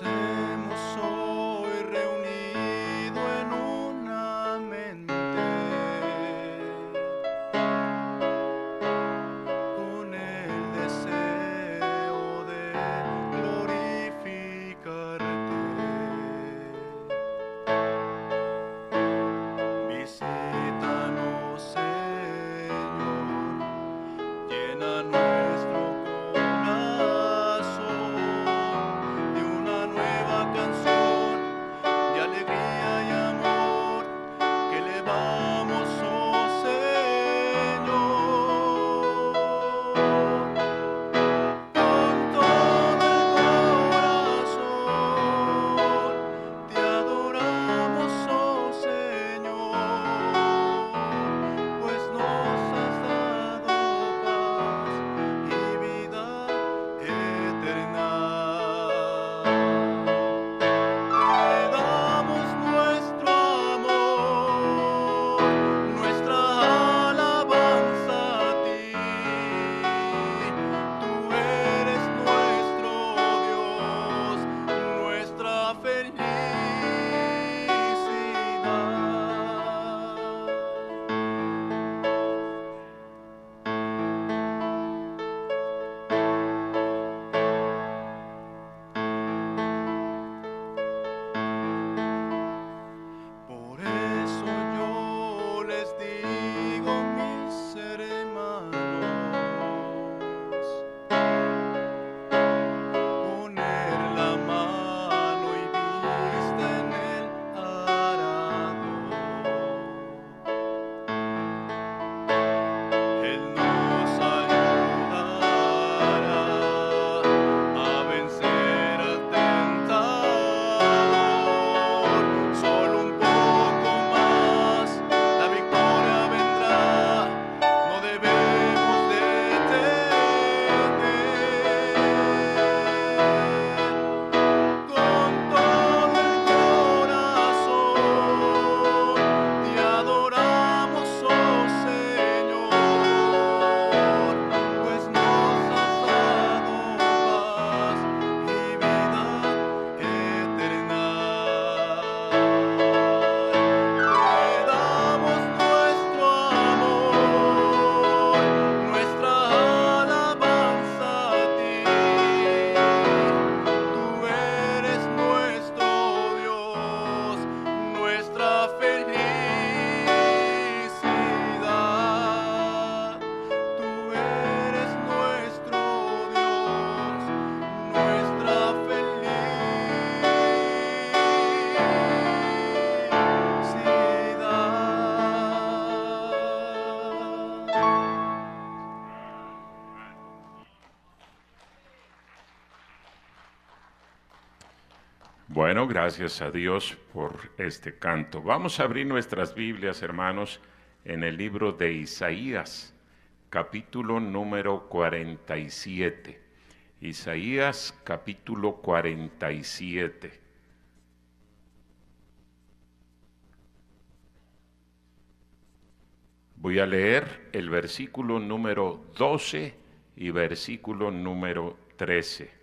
hemos hoy reunido en una mente, con el deseo de glorificarte. Visítanos, Señor, llena nuestro corazón de una nueva canción de alegría y amor que elevamos, oh Señor. Con todo el corazón te adoramos, oh Señor, pues nos has dado paz y vida eterna. Te damos nuestro amor, nuestra alabanza a ti. Tú eres nuestro Dios, nuestra felicidad. Por eso yo les digo, mis hermanos, poner la mano y vista en el arado. Él nos ayudará a vencer al tentador. Solo un poco más, la victoria vendrá. No debemos detener. Con todo el corazón te adoramos, oh Señor, pues nos has dado paz y vida eterna. Te damos nuestro amor, nuestra alabanza a ti. Tú eres nuestro Dios, nuestra felicidad. Tú eres nuestro Dios, nuestra felicidad. Bueno, gracias a Dios por este canto. Vamos a abrir nuestras Biblias, hermanos, en el libro de Isaías, capítulo número 47. Isaías, capítulo 47. Voy a leer el versículo número 12 y versículo número 13.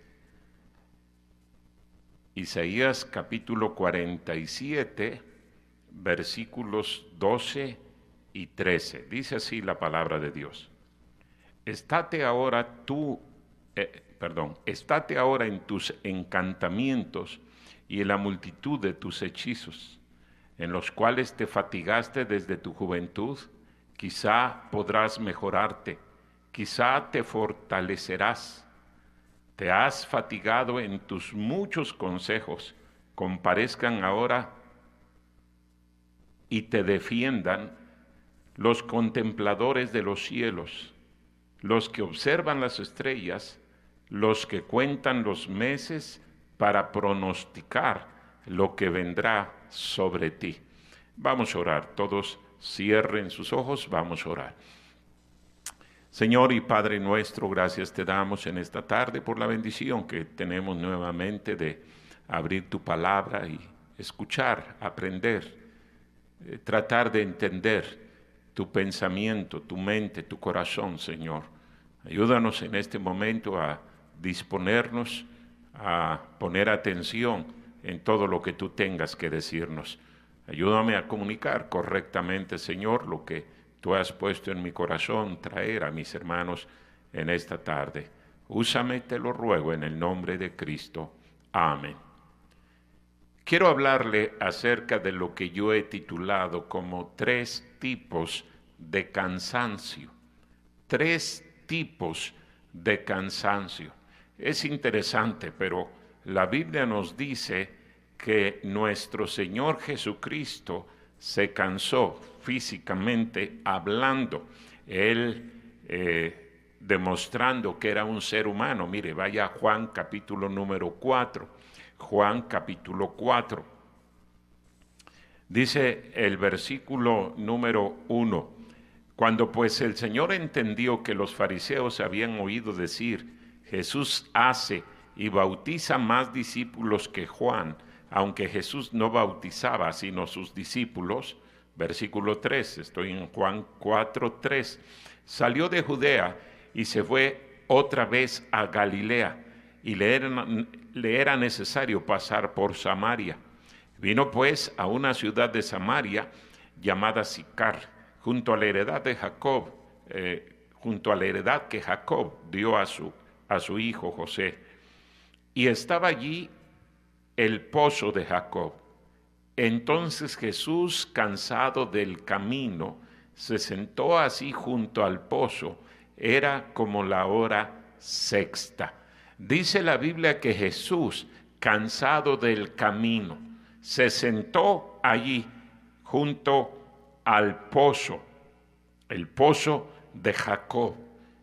Isaías capítulo 47, versículos 12 y 13. Dice así la palabra de Dios. Estate ahora en tus encantamientos y en la multitud de tus hechizos, en los cuales te fatigaste desde tu juventud. Quizá podrás mejorarte, quizá te fortalecerás. Te has fatigado en tus muchos consejos, comparezcan ahora y te defiendan los contempladores de los cielos, los que observan las estrellas, los que cuentan los meses para pronosticar lo que vendrá sobre ti. Vamos a orar, todos cierren sus ojos, vamos a orar. Señor y Padre nuestro, gracias te damos en esta tarde por la bendición que tenemos nuevamente de abrir tu palabra y escuchar, aprender, tratar de entender tu pensamiento, tu mente, tu corazón, Señor. Ayúdanos en este momento a disponernos a poner atención en todo lo que tú tengas que decirnos. Ayúdame a comunicar correctamente, Señor, lo que tú has puesto en mi corazón, traer a mis hermanos en esta tarde. Úsame, te lo ruego, en el nombre de Cristo. Amén. Quiero hablarle acerca de lo que yo he titulado como 3 tipos de cansancio. 3 tipos de cansancio. Es interesante, pero la Biblia nos dice que nuestro Señor Jesucristo se cansó físicamente hablando. Él demostrando que era un ser humano. Mire, vaya a Juan capítulo número 4. Juan capítulo 4. Dice el versículo número 1. Cuando pues el Señor entendió que los fariseos habían oído decir, Jesús hace y bautiza más discípulos que Juan, aunque Jesús no bautizaba sino sus discípulos, versículo 3, estoy en Juan 4:3, salió de Judea y se fue otra vez a Galilea, y le era necesario pasar por Samaria. Vino pues a una ciudad de Samaria llamada Sicar, junto a la heredad de Jacob, junto a la heredad que Jacob dio a su hijo José. Y estaba allí el pozo de Jacob. Entonces Jesús, cansado del camino, se sentó así junto al pozo. Era como la hora sexta. Dice la Biblia que Jesús, cansado del camino, se sentó allí junto al pozo, el pozo de Jacob.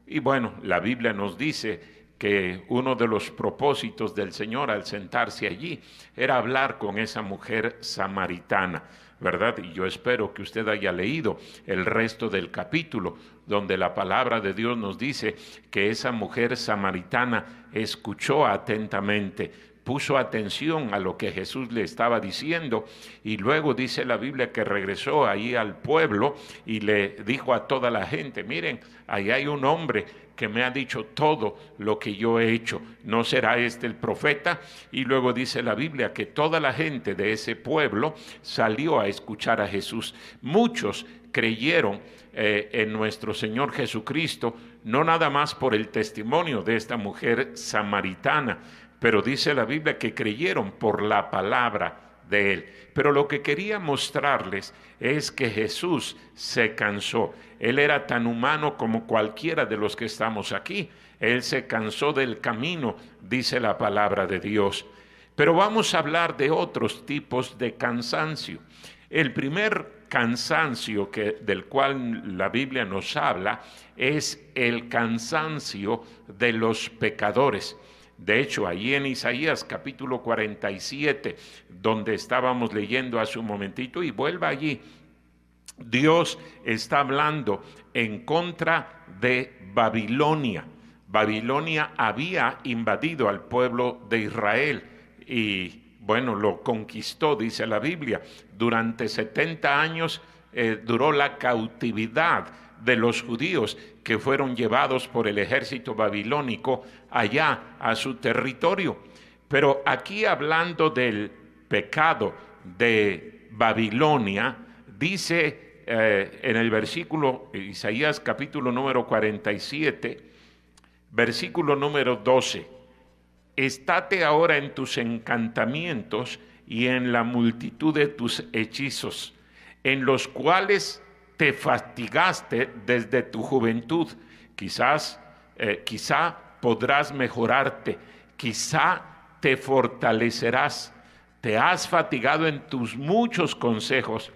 Y bueno, la Biblia nos dice que uno de los propósitos del Señor al sentarse allí era hablar con esa mujer samaritana, ¿verdad? Y yo espero que usted haya leído el resto del capítulo, donde la palabra de Dios nos dice que esa mujer samaritana escuchó atentamente, puso atención a lo que Jesús le estaba diciendo, y luego dice la Biblia que regresó ahí al pueblo y le dijo a toda la gente, miren, ahí hay un hombre que me ha dicho todo lo que yo he hecho, ¿no será este el profeta? Y luego dice la Biblia que toda la gente de ese pueblo salió a escuchar a Jesús. Muchos creyeron en nuestro Señor Jesucristo, no nada más por el testimonio de esta mujer samaritana, pero dice la Biblia que creyeron por la palabra de él. Pero lo que quería mostrarles es que Jesús se cansó. Él era tan humano como cualquiera de los que estamos aquí. Él se cansó del camino, dice la palabra de Dios. Pero vamos a hablar de otros tipos de cansancio. El primer cansancio del cual la Biblia nos habla es el cansancio de los pecadores. De hecho, ahí en Isaías capítulo 47, donde estábamos leyendo hace un momentito, y vuelva allí, Dios está hablando en contra de Babilonia. Babilonia había invadido al pueblo de Israel y, bueno, lo conquistó, dice la Biblia. Durante 70 años duró la cautividad de los judíos que fueron llevados por el ejército babilónico allá a su territorio. Pero aquí, hablando del pecado de Babilonia, dice en el versículo, Isaías capítulo número 47, versículo número 12, estate ahora en tus encantamientos y en la multitud de tus hechizos, en los cuales te fatigaste desde tu juventud. Quizá podrás mejorarte, quizá te fortalecerás. Te has fatigado en tus muchos consejos.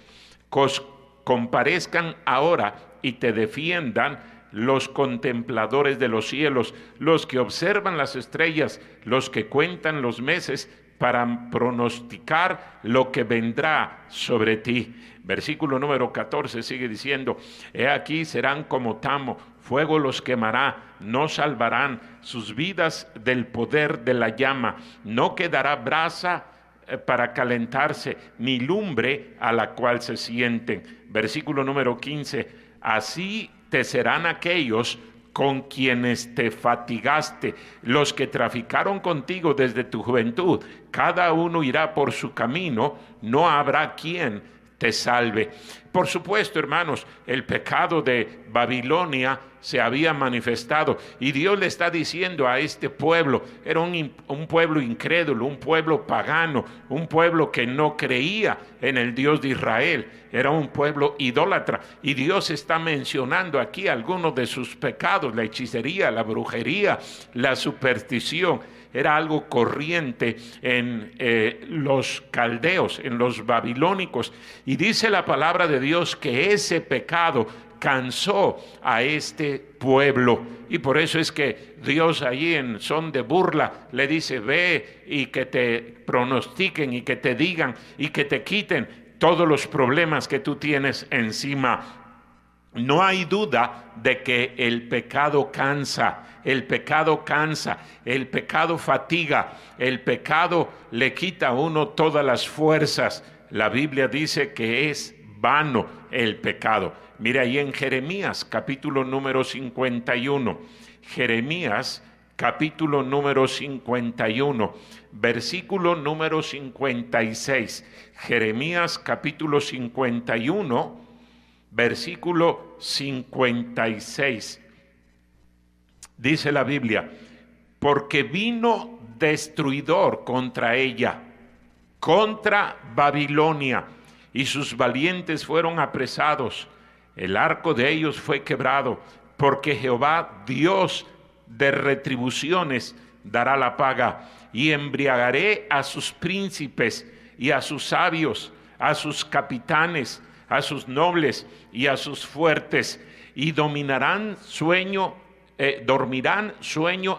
Comparezcan ahora y te defiendan los contempladores de los cielos, los que observan las estrellas, los que cuentan los meses para pronosticar lo que vendrá sobre ti. Versículo número 14 sigue diciendo, he aquí serán como tamo, fuego los quemará, no salvarán sus vidas del poder de la llama, no quedará brasa para calentarse, ni lumbre a la cual se sienten. Versículo número 15, así te serán aquellos con quienes te fatigaste, los que traficaron contigo desde tu juventud, cada uno irá por su camino, no habrá quien te salve. Por supuesto, hermanos, el pecado de Babilonia se había manifestado y Dios le está diciendo a este pueblo, era un pueblo incrédulo, un pueblo pagano, un pueblo que no creía en el Dios de Israel, era un pueblo idólatra, y Dios está mencionando aquí algunos de sus pecados: la hechicería, la brujería, la superstición. Era algo corriente en los caldeos, en los babilónicos. Y dice la palabra de Dios que ese pecado cansó a este pueblo. Y por eso es que Dios allí en son de burla le dice: ve y que te pronostiquen y que te digan y que te quiten todos los problemas que tú tienes encima. No hay duda de que el pecado cansa, el pecado cansa, el pecado fatiga, el pecado le quita a uno todas las fuerzas. La Biblia dice que es vano el pecado. Mira ahí en Jeremías capítulo número 51, Jeremías capítulo número 51, versículo número 56, Jeremías capítulo 51, versículo 56, dice la Biblia: porque vino destruidor contra ella, contra Babilonia, y sus valientes fueron apresados, el arco de ellos fue quebrado, porque Jehová, Dios de retribuciones, dará la paga, y embriagaré a sus príncipes y a sus sabios, a sus capitanes, a sus nobles y a sus fuertes, y dormirán sueño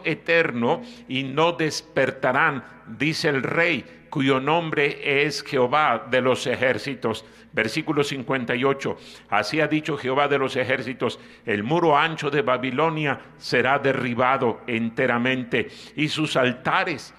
eterno y no despertarán, dice el Rey, cuyo nombre es Jehová de los ejércitos. Versículo 58, así ha dicho Jehová de los ejércitos: el muro ancho de Babilonia será derribado enteramente, y sus altares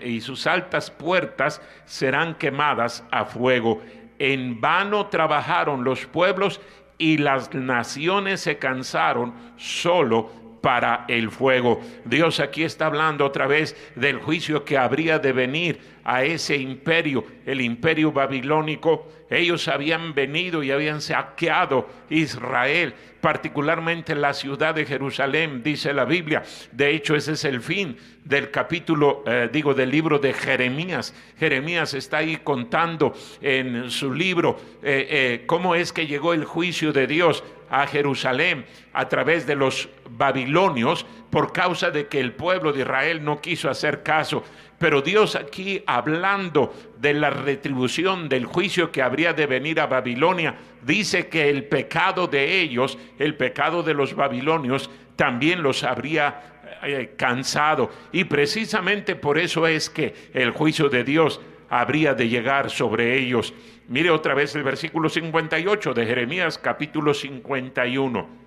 y sus altas puertas serán quemadas a fuego. En vano trabajaron los pueblos y las naciones se cansaron solo para el fuego. Dios aquí está hablando otra vez del juicio que habría de venir a ese imperio, el imperio babilónico. Ellos habían venido y habían saqueado Israel, particularmente la ciudad de Jerusalén, dice la Biblia. De hecho, ese es el fin del capítulo, del libro de Jeremías. Jeremías está ahí contando en su libro cómo es que llegó el juicio de Dios a Jerusalén a través de los babilonios, por causa de que el pueblo de Israel no quiso hacer caso. Pero Dios aquí, hablando de la retribución del juicio que habría de venir a Babilonia, dice que el pecado de ellos, el pecado de los babilonios, también los habría cansado. Y precisamente por eso es que el juicio de Dios habría de llegar sobre ellos. Mire otra vez el versículo 58 de Jeremías capítulo 51.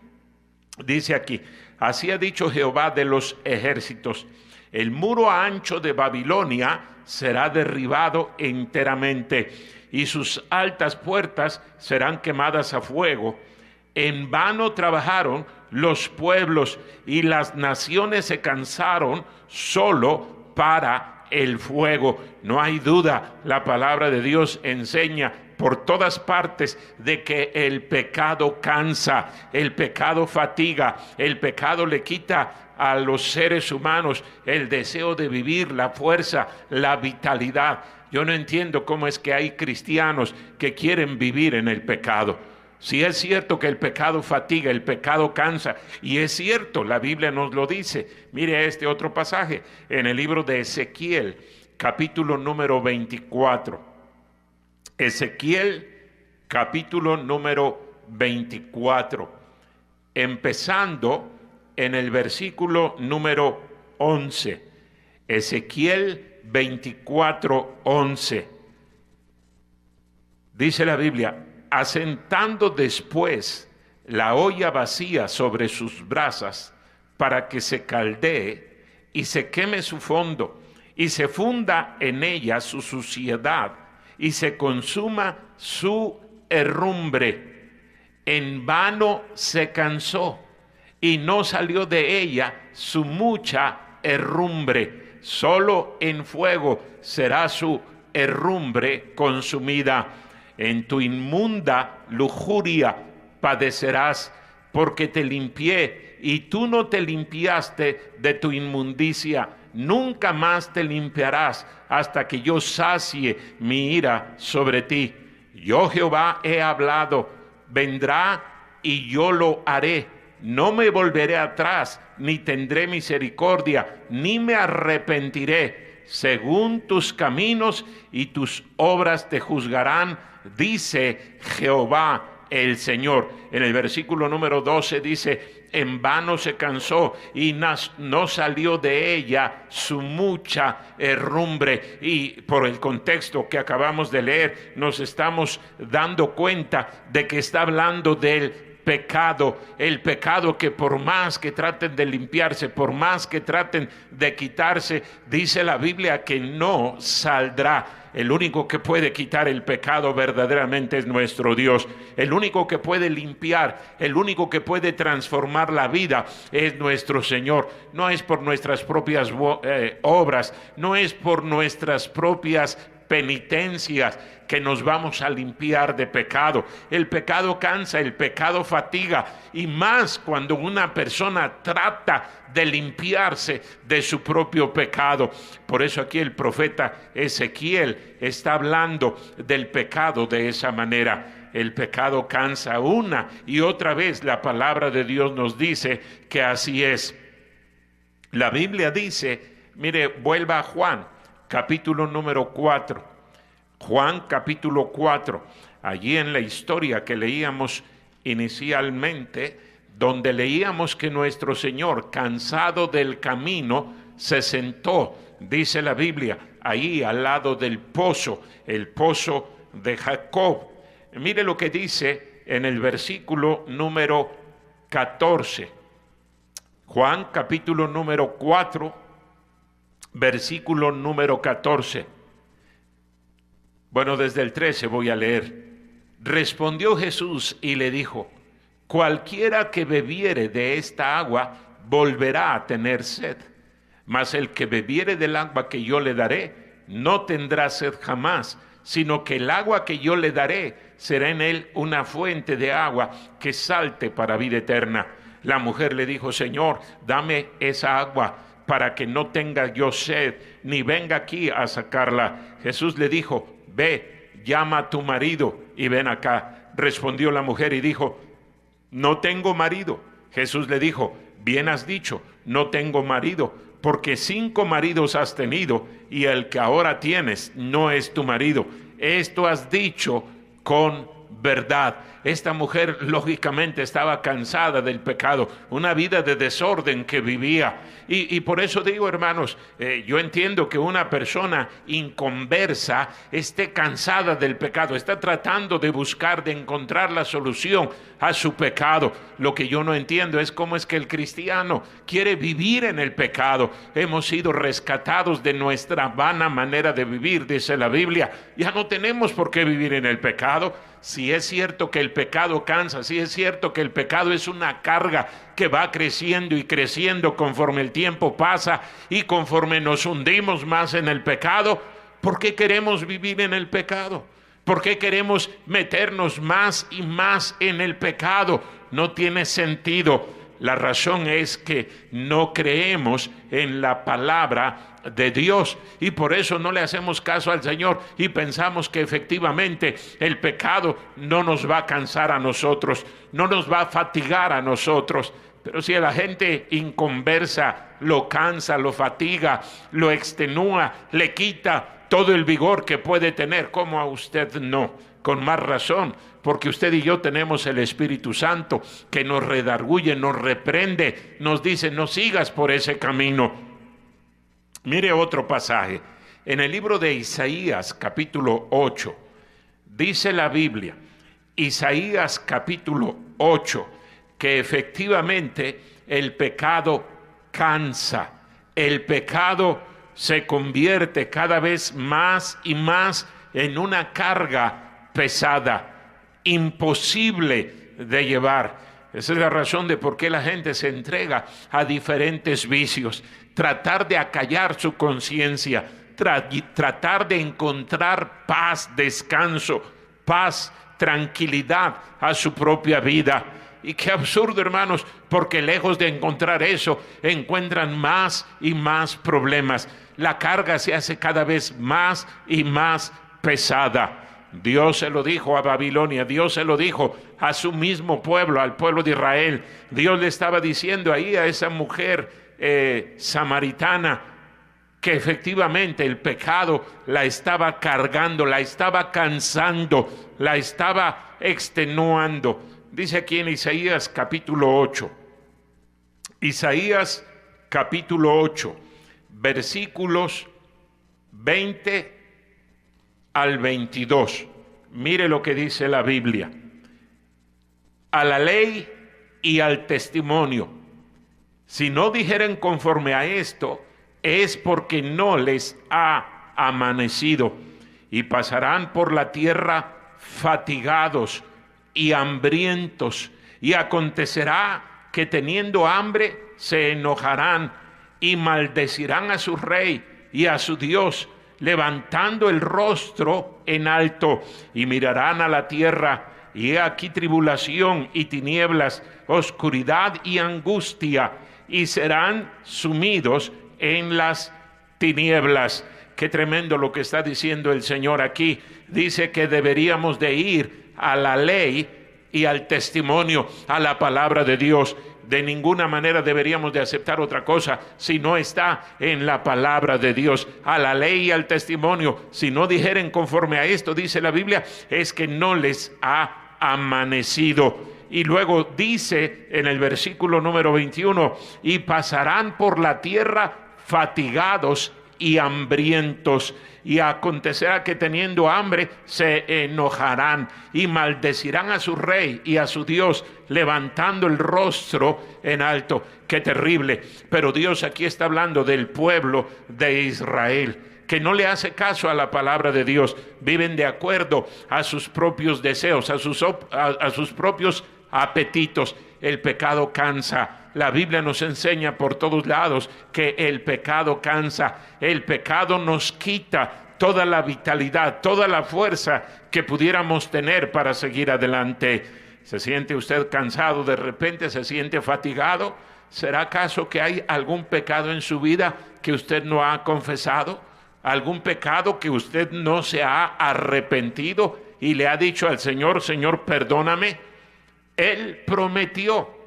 Dice aquí: así ha dicho Jehová de los ejércitos: el muro ancho de Babilonia será derribado enteramente, y sus altas puertas serán quemadas a fuego. En vano trabajaron los pueblos y las naciones se cansaron solo para el fuego. No hay duda, la palabra de Dios enseña por todas partes de que el pecado cansa, el pecado fatiga, el pecado le quita a los seres humanos el deseo de vivir, la fuerza, la vitalidad. Yo no entiendo cómo es que hay cristianos que quieren vivir en el pecado. Si es cierto que el pecado fatiga, el pecado cansa, y es cierto, la Biblia nos lo dice. Mire este otro pasaje en el libro de Ezequiel, capítulo número 24. Ezequiel, capítulo número 24, empezando en el versículo número 11. Ezequiel 24, 11. Dice la Biblia: asentando después la olla vacía sobre sus brasas, para que se caldee y se queme su fondo, y se funda en ella su suciedad, y se consuma su herrumbre. En vano se cansó, y no salió de ella su mucha herrumbre. Solo en fuego será su herrumbre consumida. En tu inmunda lujuria padecerás, porque te limpié y tú no te limpiaste de tu inmundicia. Nunca más te limpiarás hasta que yo sacie mi ira sobre ti. Yo Jehová he hablado, vendrá y yo lo haré. No me volveré atrás, ni tendré misericordia, ni me arrepentiré. Según tus caminos y tus obras te juzgarán, dice Jehová el Señor. En el versículo número 12 dice: en vano se cansó y no salió de ella su mucha herrumbre. Y por el contexto que acabamos de leer, nos estamos dando cuenta de que está hablando del pecado, el pecado que por más que traten de limpiarse, por más que traten de quitarse, dice la Biblia que no saldrá. El único que puede quitar el pecado verdaderamente es nuestro Dios. El único que puede limpiar, el único que puede transformar la vida es nuestro Señor. No es por nuestras propias obras, no es por nuestras propias penitencias que nos vamos a limpiar de pecado. El pecado cansa, el pecado fatiga, y más cuando una persona trata de limpiarse de su propio pecado. Por eso aquí el profeta Ezequiel está hablando del pecado de esa manera. El pecado cansa. Una y otra vez la palabra de Dios nos dice que así es. La Biblia dice, mire, vuelva a Juan, capítulo número 4. Juan capítulo 4, allí en la historia que leíamos inicialmente, donde leíamos que nuestro Señor, cansado del camino, se sentó, dice la Biblia, ahí al lado del pozo, el pozo de Jacob. Mire lo que dice en el versículo número 14. Juan capítulo número 4, versículo número 14. Bueno, desde el 13 voy a leer. Respondió Jesús y le dijo: cualquiera que bebiere de esta agua volverá a tener sed, mas el que bebiere del agua que yo le daré no tendrá sed jamás, sino que el agua que yo le daré será en él una fuente de agua que salte para vida eterna. La mujer le dijo: Señor, dame esa agua para que no tenga yo sed, ni venga aquí a sacarla. Jesús le dijo: ve, llama a tu marido y ven acá. Respondió la mujer y dijo: no tengo marido. Jesús le dijo: bien has dicho, no tengo marido, porque 5 maridos has tenido y el que ahora tienes no es tu marido. Esto has dicho con verdad. Esta mujer lógicamente estaba cansada del pecado, una vida de desorden que vivía. Y por eso digo, hermanos, yo entiendo que una persona inconversa esté cansada del pecado, está tratando de buscar, de encontrar la solución a su pecado. Lo que yo no entiendo es cómo es que el cristiano quiere vivir en el pecado. Hemos sido rescatados de nuestra vana manera de vivir, dice la Biblia. Ya no tenemos por qué vivir en el pecado. Si es cierto que el pecado cansa, si es cierto que el pecado es una carga que va creciendo y creciendo conforme el tiempo pasa y conforme nos hundimos más en el pecado, ¿por qué queremos vivir en el pecado? ¿Por qué queremos meternos más y más en el pecado? No tiene sentido. La razón es que no creemos en la palabra de Dios y por eso no le hacemos caso al Señor y pensamos que efectivamente el pecado no nos va a cansar a nosotros, no nos va a fatigar a nosotros. Pero si a la gente inconversa lo cansa, lo fatiga, lo extenúa, le quita todo el vigor que puede tener, ¿cómo a usted no? Con más razón, porque usted y yo tenemos el Espíritu Santo que nos redarguye, nos reprende, nos dice: no sigas por ese camino. Mire otro pasaje. En el libro de Isaías, capítulo 8, dice la Biblia, Isaías capítulo 8, que efectivamente el pecado cansa, el pecado se convierte cada vez más y más en una carga pesada, imposible de llevar. Esa es la razón de por qué la gente se entrega a diferentes vicios. Tratar de acallar su conciencia, tratar de encontrar paz, descanso, paz, tranquilidad a su propia vida. Y qué absurdo, hermanos, porque lejos de encontrar eso, encuentran más y más problemas. La carga se hace cada vez más y más pesada. Dios se lo dijo a Babilonia, Dios se lo dijo a su mismo pueblo, al pueblo de Israel. Dios le estaba diciendo ahí a esa mujer samaritana que efectivamente el pecado la estaba cargando, la estaba cansando, la estaba extenuando. Dice aquí en Isaías capítulo 8, Isaías capítulo 8, versículos 20 al 22. Mire lo que dice la Biblia. A la ley y al testimonio, si no dijeren conforme a esto, es porque no les ha amanecido, y pasarán por la tierra fatigados y hambrientos, y acontecerá que teniendo hambre se enojarán y maldecirán a su rey y a su Dios, levantando el rostro en alto, y mirarán a la tierra, y he aquí tribulación y tinieblas, oscuridad y angustia, y serán sumidos en las tinieblas. Qué tremendo lo que está diciendo el Señor aquí. Dice que deberíamos de ir a la ley y al testimonio, a la palabra de Dios. De ninguna manera deberíamos de aceptar otra cosa si no está en la palabra de Dios. A la ley y al testimonio, si no dijeren conforme a esto, dice la Biblia, es que no les ha amanecido. Y luego dice en el versículo número 21, y pasarán por la tierra fatigados y hambrientos, y acontecerá que teniendo hambre se enojarán y maldecirán a su rey y a su Dios, levantando el rostro en alto. Qué terrible. Pero Dios aquí está hablando del pueblo de Israel, que no le hace caso a la palabra de Dios. Viven de acuerdo a sus propios deseos, a sus propios apetitos. El pecado cansa. La Biblia nos enseña por todos lados que el pecado cansa. El pecado nos quita toda la vitalidad, toda la fuerza que pudiéramos tener para seguir adelante. ¿Se siente usted cansado? ¿De repente se siente fatigado? ¿Será acaso que hay algún pecado en su vida que usted no ha confesado? ¿Algún pecado que usted no se ha arrepentido y le ha dicho al Señor, Señor, perdóname? Él prometió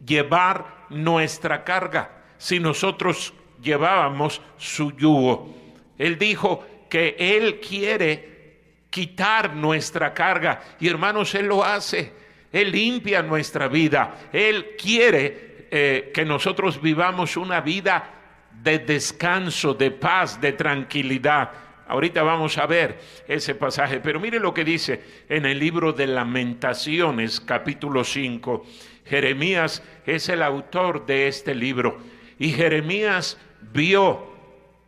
llevar nuestra carga si nosotros llevábamos su yugo. Él dijo que Él quiere quitar nuestra carga, y hermanos, Él lo hace. Él limpia nuestra vida. Él quiere que nosotros vivamos una vida de descanso, de paz, de tranquilidad. Ahorita vamos a ver ese pasaje, pero mire lo que dice en el libro de Lamentaciones, capítulo 5. Jeremías es el autor de este libro, y Jeremías vio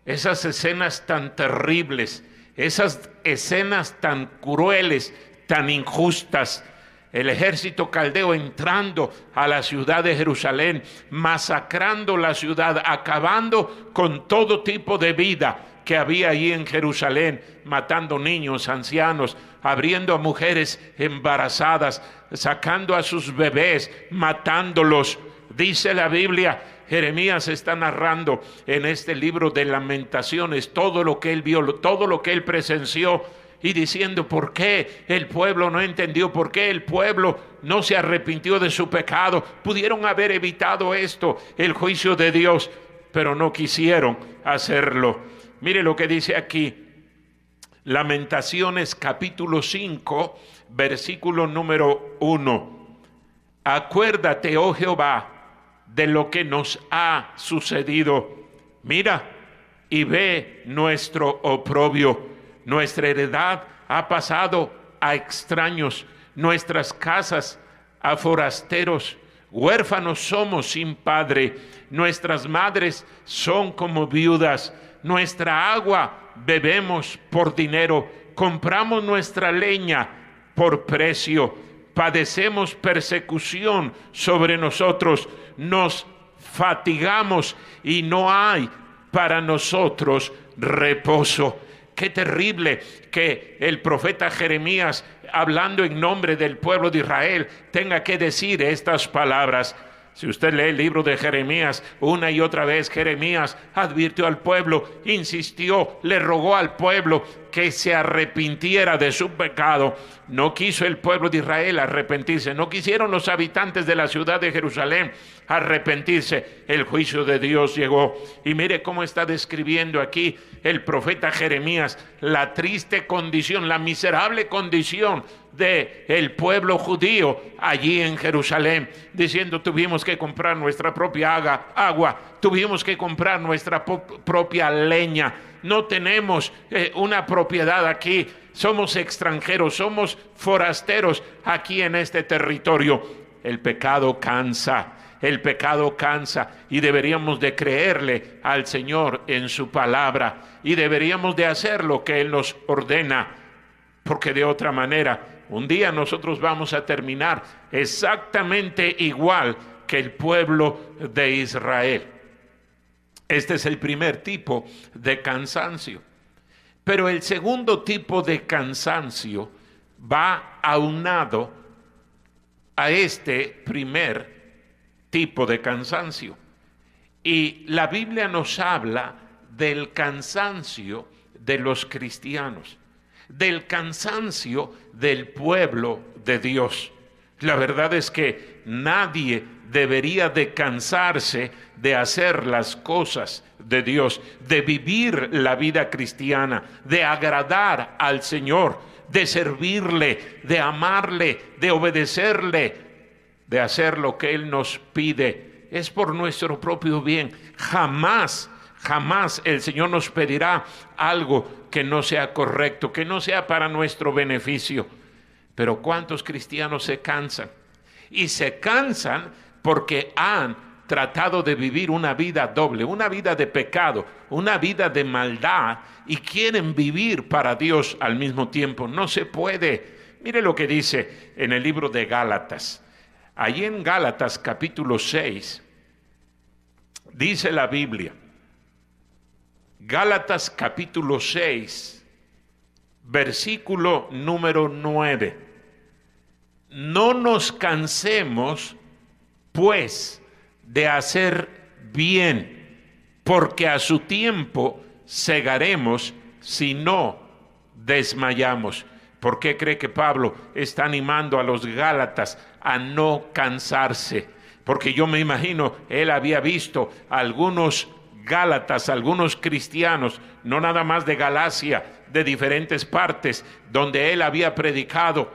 esas escenas tan terribles, esas escenas tan crueles, tan injustas. El ejército caldeo entrando a la ciudad de Jerusalén, masacrando la ciudad, acabando con todo tipo de vida que había allí en Jerusalén, matando niños, ancianos, abriendo a mujeres embarazadas, sacando a sus bebés, matándolos. Dice la Biblia, Jeremías está narrando en este libro de Lamentaciones todo lo que él vio, todo lo que él presenció, y diciendo por qué el pueblo no entendió, por qué el pueblo no se arrepintió de su pecado. Pudieron haber evitado esto, el juicio de Dios, pero no quisieron hacerlo. Mire lo que dice aquí, Lamentaciones capítulo 5, versículo número 1. Acuérdate, oh Jehová, de lo que nos ha sucedido. Mira y ve nuestro oprobio. Nuestra heredad ha pasado a extraños, nuestras casas a forasteros. Huérfanos somos sin padre, nuestras madres son como viudas. Nuestra agua bebemos por dinero, compramos nuestra leña por precio. padecemos persecución sobre nosotros, nos fatigamos y no hay para nosotros reposo. Qué terrible que el profeta Jeremías, hablando en nombre del pueblo de Israel, tenga que decir estas palabras. Si usted lee el libro de Jeremías, una y otra vez Jeremías advirtió al pueblo, insistió, le rogó al pueblo que se arrepintiera de su pecado. No quiso el pueblo de Israel arrepentirse, no quisieron los habitantes de la ciudad de Jerusalén arrepentirse. El juicio de Dios llegó. Y mire cómo está describiendo aquí el profeta Jeremías la triste condición, la miserable condición del pueblo judío allí en Jerusalén, diciendo: tuvimos que comprar nuestra propia agua, tuvimos que comprar nuestra propia leña, no tenemos una propiedad aquí, somos extranjeros, somos forasteros aquí en este territorio. El pecado cansa. El pecado cansa y deberíamos de creerle al Señor en su palabra y deberíamos de hacer lo que Él nos ordena, porque de otra manera un día nosotros vamos a terminar exactamente igual que el pueblo de Israel. Este es el primer tipo de cansancio. Pero el segundo tipo de cansancio va aunado a este primer tipo de cansancio. Y la Biblia nos habla del cansancio de los cristianos, del cansancio del pueblo de Dios. La verdad es que nadie debería de cansarse de hacer las cosas de Dios, de vivir la vida cristiana, de agradar al Señor, de servirle, de amarle, de obedecerle, de hacer lo que Él nos pide. Es por nuestro propio bien. Jamás el Señor nos pedirá algo que no sea correcto, que no sea para nuestro beneficio. Pero ¿cuántos cristianos se cansan? Y se cansan porque han tratado de vivir una vida doble, una vida de pecado, una vida de maldad, y quieren vivir para Dios al mismo tiempo. No se puede. Mire lo que dice en el libro de Gálatas. Allí en Gálatas capítulo 6, dice la Biblia, Gálatas capítulo 6, versículo número 9. No nos cansemos, pues, de hacer bien, porque a su tiempo segaremos si no desmayamos. ¿Por qué cree que Pablo está animando a los Gálatas a no cansarse? Porque yo me imagino, él había visto a algunos Gálatas, algunos cristianos, no nada más de Galacia, de diferentes partes, donde él había predicado,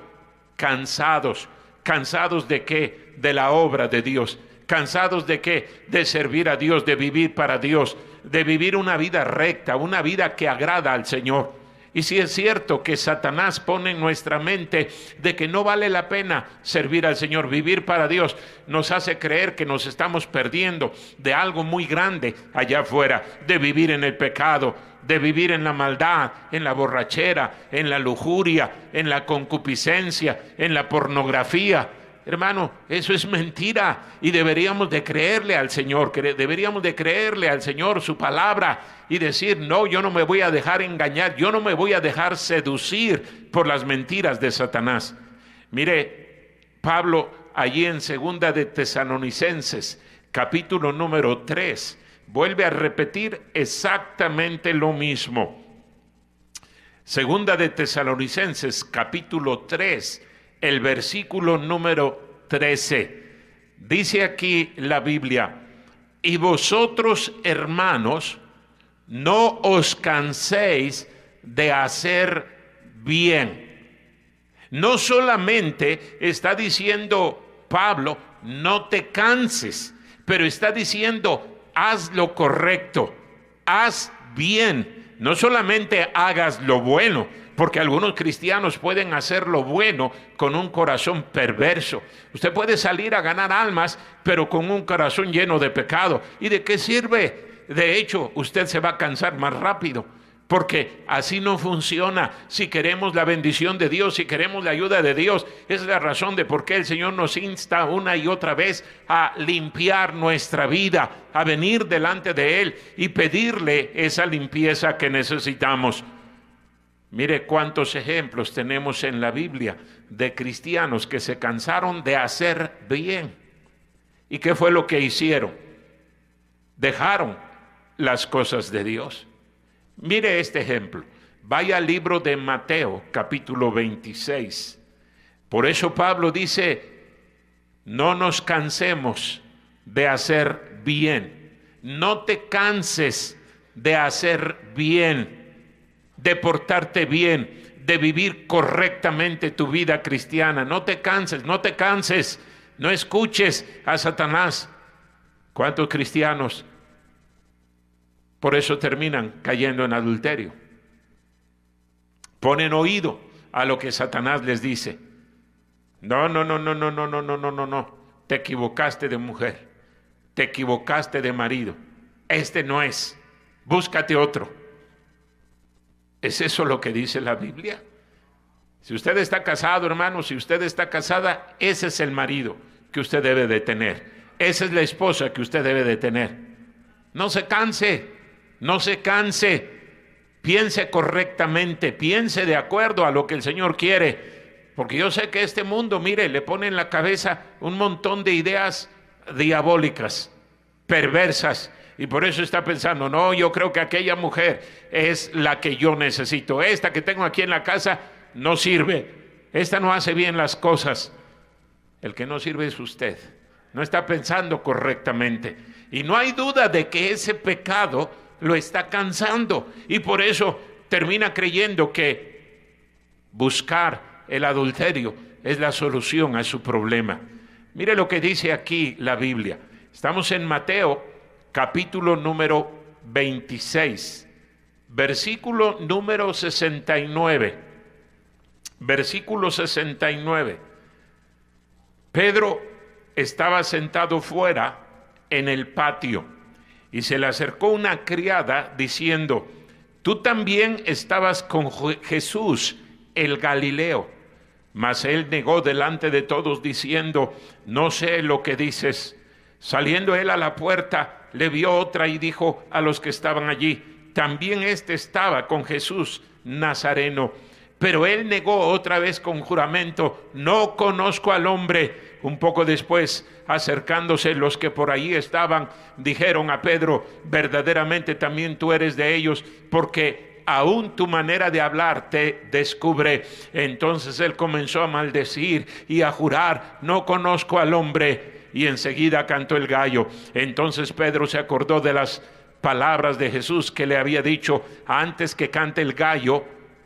cansados. ¿Cansados de qué? De la obra de Dios. ¿Cansados de qué? De servir a Dios, de vivir para Dios, de vivir una vida recta, una vida que agrada al Señor. Y si es cierto que Satanás pone en nuestra mente de que no vale la pena servir al Señor, vivir para Dios, nos hace creer que nos estamos perdiendo de algo muy grande allá afuera, de vivir en el pecado, de vivir en la maldad, en la borrachera, en la lujuria, en la concupiscencia, en la pornografía. Hermano, eso es mentira y deberíamos de creerle al Señor, deberíamos de creerle al Señor su palabra y decir: no, yo no me voy a dejar engañar, yo no me voy a dejar seducir por las mentiras de Satanás. Mire, Pablo allí en Segunda de Tesalonicenses, capítulo número 3, vuelve a repetir exactamente lo mismo. Segunda de Tesalonicenses, capítulo 3, el versículo número 13. Dice aquí la Biblia: y vosotros, hermanos, no os canséis de hacer bien. No solamente está diciendo Pablo, no te canses, pero está diciendo, haz lo correcto, haz bien. No solamente hagas lo bueno, porque algunos cristianos pueden hacer lo bueno con un corazón perverso. Usted puede salir a ganar almas, pero con un corazón lleno de pecado. ¿Y de qué sirve? De hecho, usted se va a cansar más rápido, porque así no funciona. Si queremos la bendición de Dios, si queremos la ayuda de Dios, esa es la razón de por qué el Señor nos insta una y otra vez a limpiar nuestra vida, a venir delante de Él y pedirle esa limpieza que necesitamos. Mire cuántos ejemplos tenemos en la Biblia de cristianos que se cansaron de hacer bien. ¿Y qué fue lo que hicieron? Dejaron las cosas de Dios. Mire este ejemplo. Vaya al libro de Mateo, capítulo 26. Por eso Pablo dice, no nos cansemos de hacer bien. No te canses de hacer bien, de portarte bien, de vivir correctamente tu vida cristiana. No te canses, no te canses. No escuches a Satanás. ¿Cuántos cristianos por eso terminan cayendo en adulterio? Ponen oído a lo que Satanás les dice. No. Te equivocaste de mujer. Te equivocaste de marido. Este no es. Búscate otro. ¿Es eso lo que dice la Biblia? Si usted está casado, hermano, si usted está casada, ese es el marido que usted debe de tener. Esa es la esposa que usted debe de tener. No se canse, no se canse. Piense correctamente, piense de acuerdo a lo que el Señor quiere. Porque yo sé que este mundo, mire, le pone en la cabeza un montón de ideas diabólicas, perversas. Y por eso está pensando, no, yo creo que aquella mujer es la que yo necesito. Esta que tengo aquí en la casa no sirve. Esta no hace bien las cosas. El que no sirve es usted. No está pensando correctamente. Y no hay duda de que ese pecado lo está cansando. Y por eso termina creyendo que buscar el adulterio es la solución a su problema. Mire lo que dice aquí la Biblia. Estamos en Mateo, capítulo número 26, versículo número 69. Versículo 69. Pedro estaba sentado fuera en el patio y se le acercó una criada diciendo, tú también estabas con Jesús el Galileo. Mas él negó delante de todos diciendo, no sé lo que dices. Saliendo él a la puerta, le vio otra y dijo a los que estaban allí, también este estaba con Jesús Nazareno. Pero él negó otra vez con juramento, no conozco al hombre. Un poco después, acercándose los que por allí estaban, dijeron a Pedro, verdaderamente también tú eres de ellos, porque aún tu manera de hablar te descubre. Entonces él comenzó a maldecir y a jurar, no conozco al hombre. Y enseguida cantó el gallo. Entonces Pedro se acordó de las palabras de Jesús que le había dicho, antes que cante el gallo,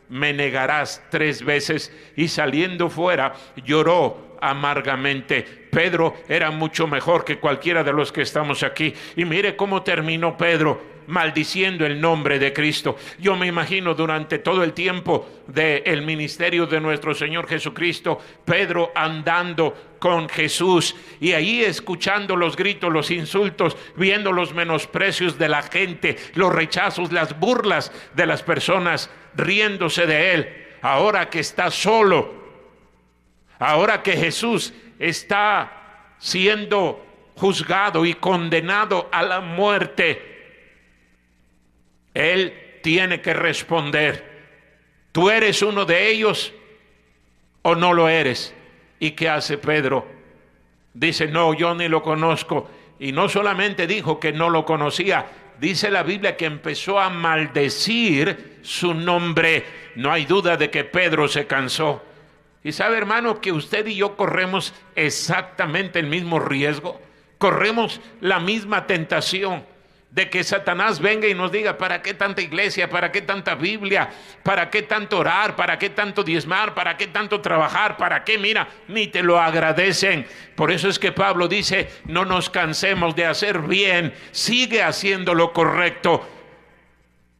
me negarás 3 veces, y saliendo fuera lloró amargamente. Pedro era mucho mejor que cualquiera de los que estamos aquí, y mire cómo terminó Pedro, maldiciendo el nombre de Cristo. Yo me imagino durante todo el tiempo del ministerio de nuestro Señor Jesucristo, Pedro andando con Jesús y ahí escuchando los gritos, los insultos, viendo los menosprecios de la gente, los rechazos, las burlas de las personas, riéndose de él. Ahora que está solo, ahora que Jesús está siendo juzgado y condenado a la muerte, él tiene que responder, ¿tú eres uno de ellos o no lo eres? ¿Y qué hace Pedro? Dice, no, yo ni lo conozco. Y no solamente dijo que no lo conocía, dice la Biblia que empezó a maldecir su nombre. No hay duda de que Pedro se cansó. Y sabe, hermano, que usted y yo corremos exactamente el mismo riesgo, corremos la misma tentación de que Satanás venga y nos diga, ¿para qué tanta iglesia? ¿Para qué tanta Biblia? ¿Para qué tanto orar? ¿Para qué tanto diezmar? ¿Para qué tanto trabajar? ¿Para qué? Mira, ni te lo agradecen. Por eso es que Pablo dice, no nos cansemos de hacer bien, sigue haciendo lo correcto.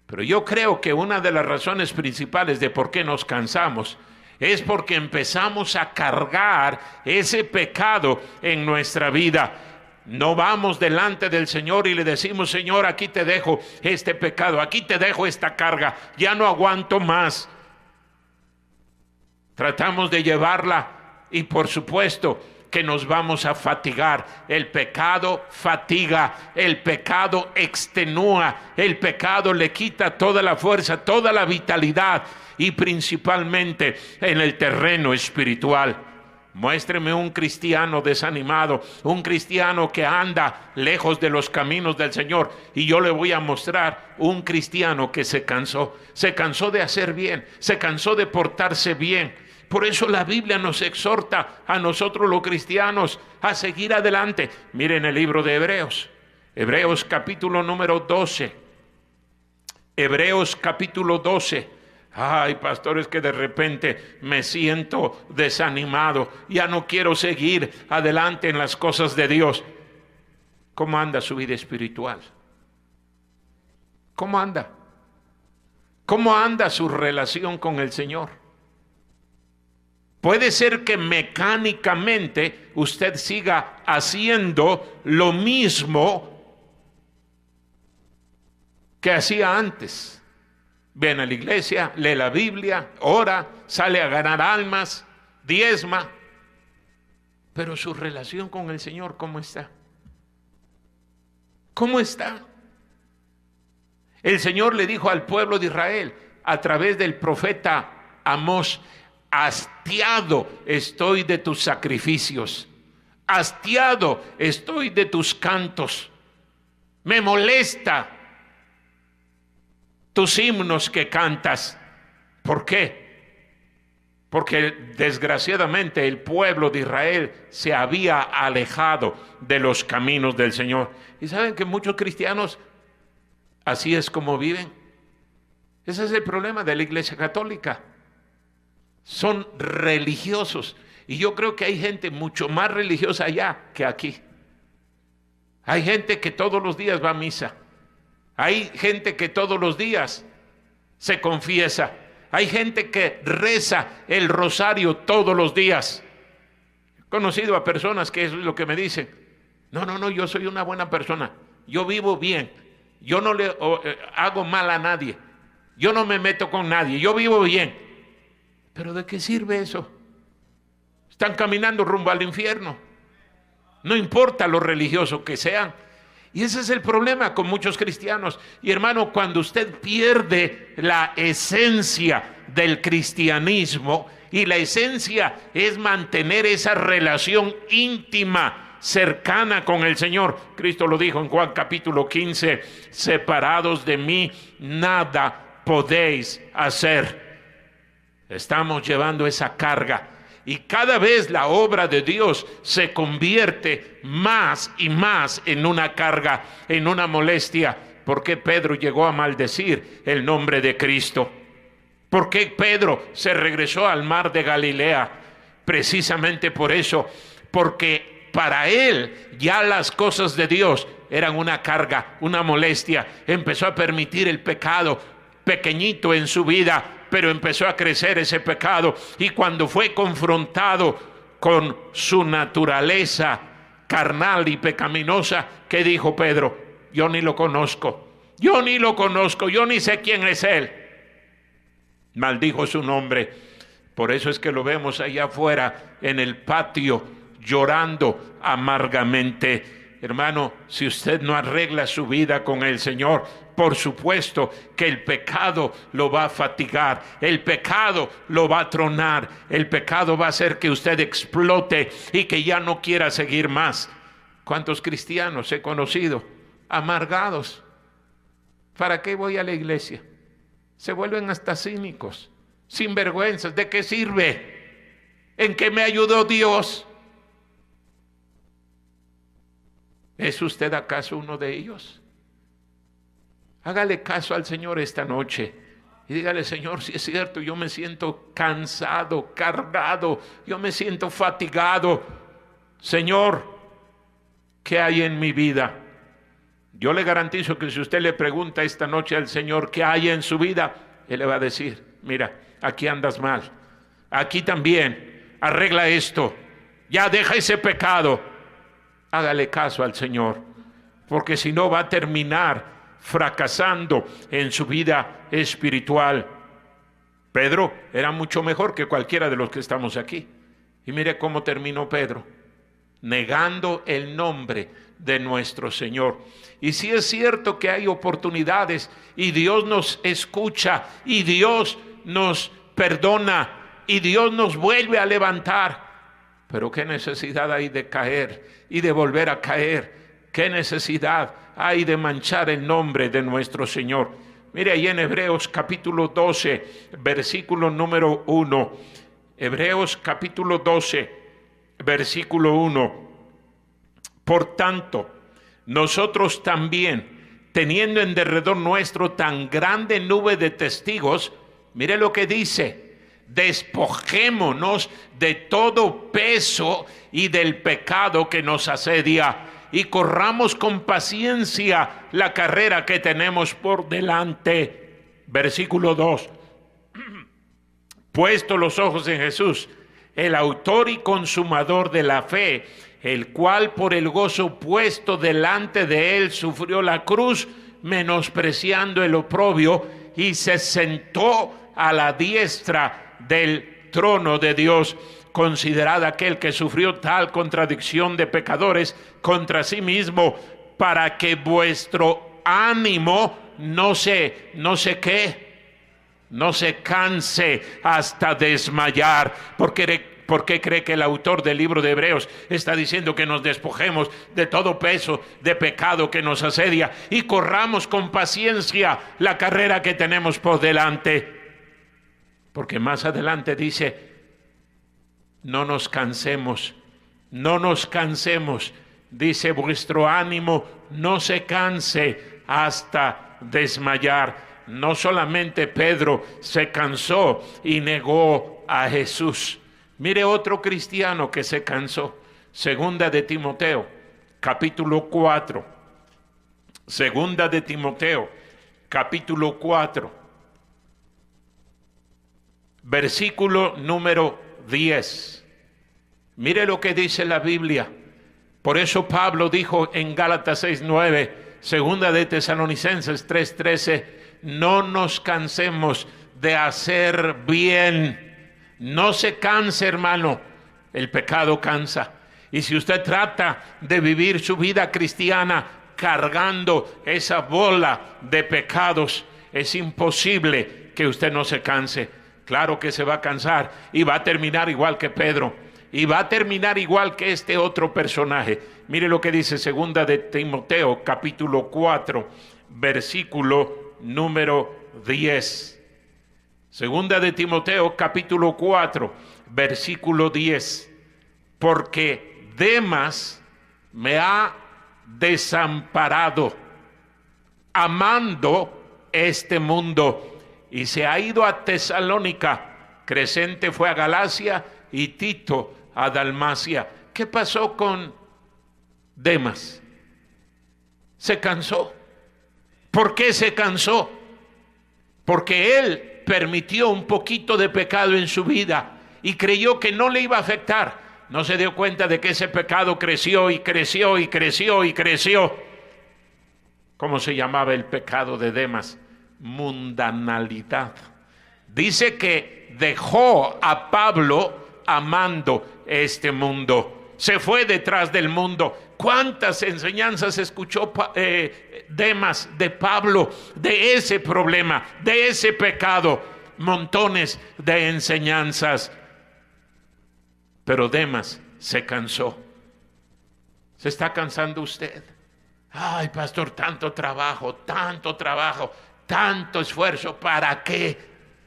Pero yo creo que una de las razones principales de por qué nos cansamos es porque empezamos a cargar ese pecado en nuestra vida. No vamos delante del Señor y le decimos: Señor, aquí te dejo este pecado, aquí te dejo esta carga, ya no aguanto más. Tratamos de llevarla y por supuesto que nos vamos a fatigar. El pecado fatiga, el pecado extenúa, el pecado le quita toda la fuerza, toda la vitalidad, y principalmente en el terreno espiritual. Muéstreme un cristiano desanimado, un cristiano que anda lejos de los caminos del Señor, y yo le voy a mostrar un cristiano que se cansó de hacer bien, se cansó de portarse bien. Por eso la Biblia nos exhorta a nosotros los cristianos a seguir adelante. Miren el libro de Hebreos, Hebreos capítulo número 12, Hebreos capítulo 12. Ay, pastor, es que de repente me siento desanimado, ya no quiero seguir adelante en las cosas de Dios. ¿Cómo anda su vida espiritual? ¿Cómo anda? ¿Cómo anda su relación con el Señor? Puede ser que mecánicamente usted siga haciendo lo mismo que hacía antes. Viene a la iglesia, lee la Biblia, ora, sale a ganar almas, diezma. Pero su relación con el Señor, ¿cómo está? ¿Cómo está? El Señor le dijo al pueblo de Israel a través del profeta Amós: hastiado estoy de tus sacrificios, hastiado estoy de tus cantos, me molesta tus himnos que cantas. ¿Por qué? Porque desgraciadamente el pueblo de Israel se había alejado de los caminos del Señor. Y saben que muchos cristianos así es como viven. Ese es el problema de la Iglesia Católica. Son religiosos, y yo creo que hay gente mucho más religiosa allá que aquí. Hay gente que todos los días va a misa. Hay gente que todos los días se confiesa. Hay gente que reza el rosario todos los días. He conocido a personas que eso es lo que me dicen: no, yo soy una buena persona, yo vivo bien, yo no le hago mal a nadie, yo no me meto con nadie, yo vivo bien. ¿Pero de qué sirve eso? Están caminando rumbo al infierno. No importa lo religioso que sean. Y ese es el problema con muchos cristianos. Y hermano, cuando usted pierde la esencia del cristianismo, y la esencia es mantener esa relación íntima, cercana con el Señor. Cristo lo dijo en Juan capítulo 15: separados de mí, nada podéis hacer. Estamos llevando esa carga, y cada vez la obra de Dios se convierte más y más en una carga, en una molestia. ¿Por qué Pedro llegó a maldecir el nombre de Cristo? ¿Por qué Pedro se regresó al mar de Galilea? Precisamente por eso, porque para él ya las cosas de Dios eran una carga, una molestia. Empezó a permitir el pecado pequeñito en su vida, pero empezó a crecer ese pecado, y cuando fue confrontado con su naturaleza carnal y pecaminosa, ¿qué dijo Pedro? Yo ni lo conozco, yo ni sé quién es él. Maldijo su nombre. Por eso es que lo vemos allá afuera en el patio llorando amargamente. Hermano, si usted no arregla su vida con el Señor, por supuesto que el pecado lo va a fatigar, el pecado lo va a tronar, el pecado va a hacer que usted explote y que ya no quiera seguir más. ¿Cuántos cristianos he conocido amargados? ¿Para qué voy a la iglesia? Se vuelven hasta cínicos, sinvergüenzas. ¿De qué sirve? ¿En qué me ayudó Dios? ¿Es usted acaso uno de ellos? Hágale caso al Señor esta noche y dígale: Señor, si es cierto, yo me siento cansado, cargado, yo me siento fatigado. Señor, ¿qué hay en mi vida? Yo le garantizo que si usted le pregunta esta noche al Señor qué hay en su vida, Él le va a decir: mira, aquí andas mal, aquí también, arregla esto, ya deja ese pecado, hágale caso al Señor, porque si no va a terminar fracasando en su vida espiritual. Pedro era mucho mejor que cualquiera de los que estamos aquí. Y mire cómo terminó Pedro, negando el nombre de nuestro Señor. Y sí es cierto que hay oportunidades y Dios nos escucha y Dios nos perdona y Dios nos vuelve a levantar. Pero qué necesidad hay de caer y de volver a caer. Qué necesidad hay de manchar el nombre de nuestro Señor. Mire ahí en Hebreos capítulo 12, versículo número 1. Hebreos capítulo 12, versículo 1. Por tanto, nosotros también, teniendo en derredor nuestro tan grande nube de testigos, mire lo que dice: despojémonos de todo peso y del pecado que nos asedia, y corramos con paciencia la carrera que tenemos por delante. Versículo 2. Puesto los ojos en Jesús, el autor y consumador de la fe, el cual por el gozo puesto delante de él sufrió la cruz, menospreciando el oprobio, y se sentó a la diestra del trono de Dios. Considerad aquel que sufrió tal contradicción de pecadores contra sí mismo, para que vuestro ánimo no se canse hasta desmayar. ¿Por qué cree que el autor del libro de Hebreos está diciendo que nos despojemos de todo peso de pecado que nos asedia y corramos con paciencia la carrera que tenemos por delante? Porque más adelante dice: no nos cansemos, dice, vuestro ánimo no se canse hasta desmayar. No solamente Pedro se cansó y negó a Jesús. Mire otro cristiano que se cansó. Segunda de Timoteo, capítulo 4. Segunda de Timoteo, capítulo 4. Versículo número 10. Mire lo que dice la Biblia. Por eso Pablo dijo en Gálatas 6:9, segunda de Tesalonicenses 3:13, no nos cansemos de hacer bien. No se canse, hermano. El pecado cansa. Y si usted trata de vivir su vida cristiana cargando esa bola de pecados, es imposible que usted no se canse. Claro que se va a cansar y va a terminar igual que Pedro, y va a terminar igual que este otro personaje. Mire lo que dice segunda de Timoteo, capítulo 4, versículo número 10. Segunda de Timoteo, capítulo 4, versículo 10. Porque Demas me ha desamparado, amando este mundo, y se ha ido a Tesalónica. Crescente fue a Galacia y Tito a Dalmacia. ¿Qué pasó con Demas? Se cansó. ¿Por qué se cansó? Porque él permitió un poquito de pecado en su vida y creyó que no le iba a afectar. No se dio cuenta de que ese pecado creció y creció y creció y creció. ¿Cómo se llamaba el pecado de Demas? Mundanalidad. Dice que dejó a Pablo amando este mundo. Se fue detrás del mundo. ¿Cuántas enseñanzas escuchó Demas de Pablo, de ese problema, de ese pecado? Montones de enseñanzas. Pero Demas se cansó. ¿Se está cansando usted? Ay, pastor, tanto trabajo, tanto esfuerzo. ¿Para qué?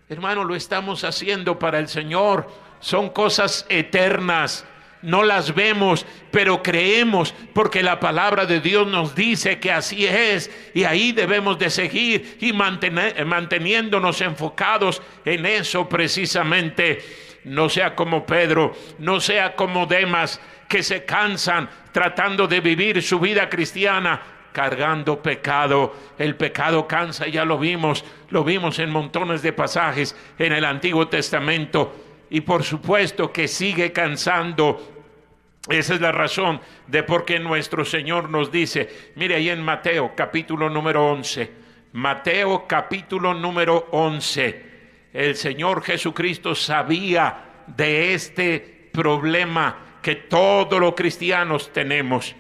Hermano, lo estamos haciendo para el Señor. Son cosas eternas. No las vemos, pero creemos, porque la palabra de Dios nos dice que así es, y ahí debemos de seguir y manteniéndonos enfocados en eso precisamente. No sea como Pedro, no sea como Demas, que se cansan tratando de vivir su vida cristiana cargando pecado. El pecado cansa, ya lo vimos en montones de pasajes en el Antiguo Testamento. Y por supuesto que sigue cansando Esa es la razón de por qué nuestro Señor nos dice, mire ahí en Mateo capítulo número 11, Mateo capítulo número 11, el Señor Jesucristo sabía de este problema que todos los cristianos tenemos.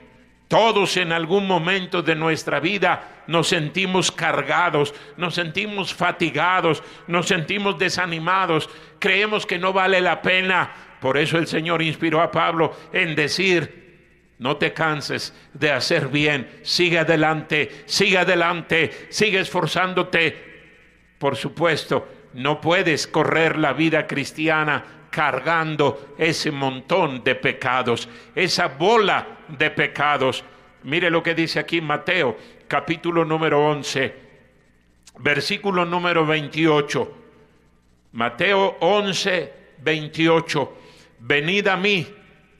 Todos en algún momento de nuestra vida nos sentimos cargados, nos sentimos fatigados, nos sentimos desanimados, creemos que no vale la pena. Por eso el Señor inspiró a Pablo en decir, no te canses de hacer bien, sigue adelante, sigue esforzándote. Por supuesto, no puedes correr la vida cristiana cargando ese montón de pecados, esa bola de pecados. Mire lo que dice aquí Mateo, capítulo número 11, versículo número 28. Mateo 11, 28. Venid a mí,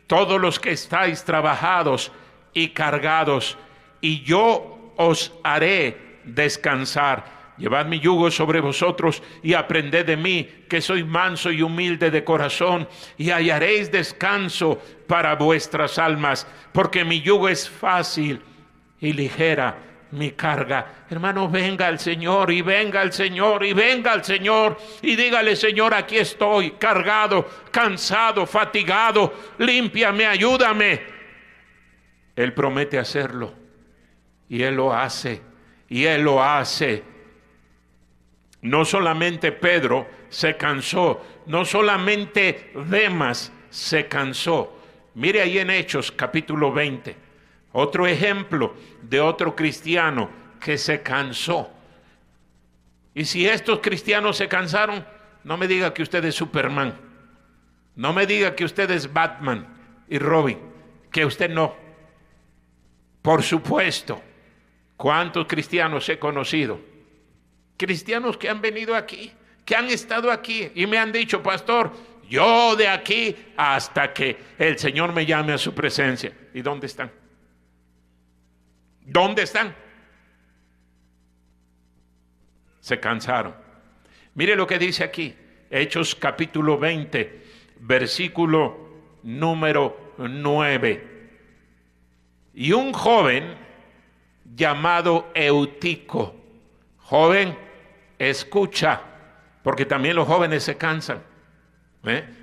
todos los que estáis trabajados y cargados, y yo os haré descansar. Llevad mi yugo sobre vosotros y aprended de mí, que soy manso y humilde de corazón, y hallaréis descanso para vuestras almas, porque mi yugo es fácil y ligera mi carga. Hermano, venga al Señor, y venga al Señor, y venga al Señor, y dígale: Señor, aquí estoy, cargado, cansado, fatigado, límpiame, ayúdame. Él promete hacerlo, y Él lo hace, y Él lo hace. No solamente Pedro se cansó, no solamente Demas se cansó. Mire ahí en Hechos capítulo 20, otro ejemplo de otro cristiano que se cansó. Y si estos cristianos se cansaron, no me diga que usted es Superman, no me diga que usted es Batman y Robin, que usted no. Por supuesto, ¿cuántos cristianos he conocido? Cristianos que han venido aquí, que han estado aquí y me han dicho: pastor, yo de aquí hasta que el Señor me llame a su presencia. ¿Y dónde están? ¿Dónde están? Se cansaron. Mire lo que dice aquí, Hechos capítulo 20, versículo número 9. Y un joven llamado Eutico, joven, escucha, porque también los jóvenes se cansan.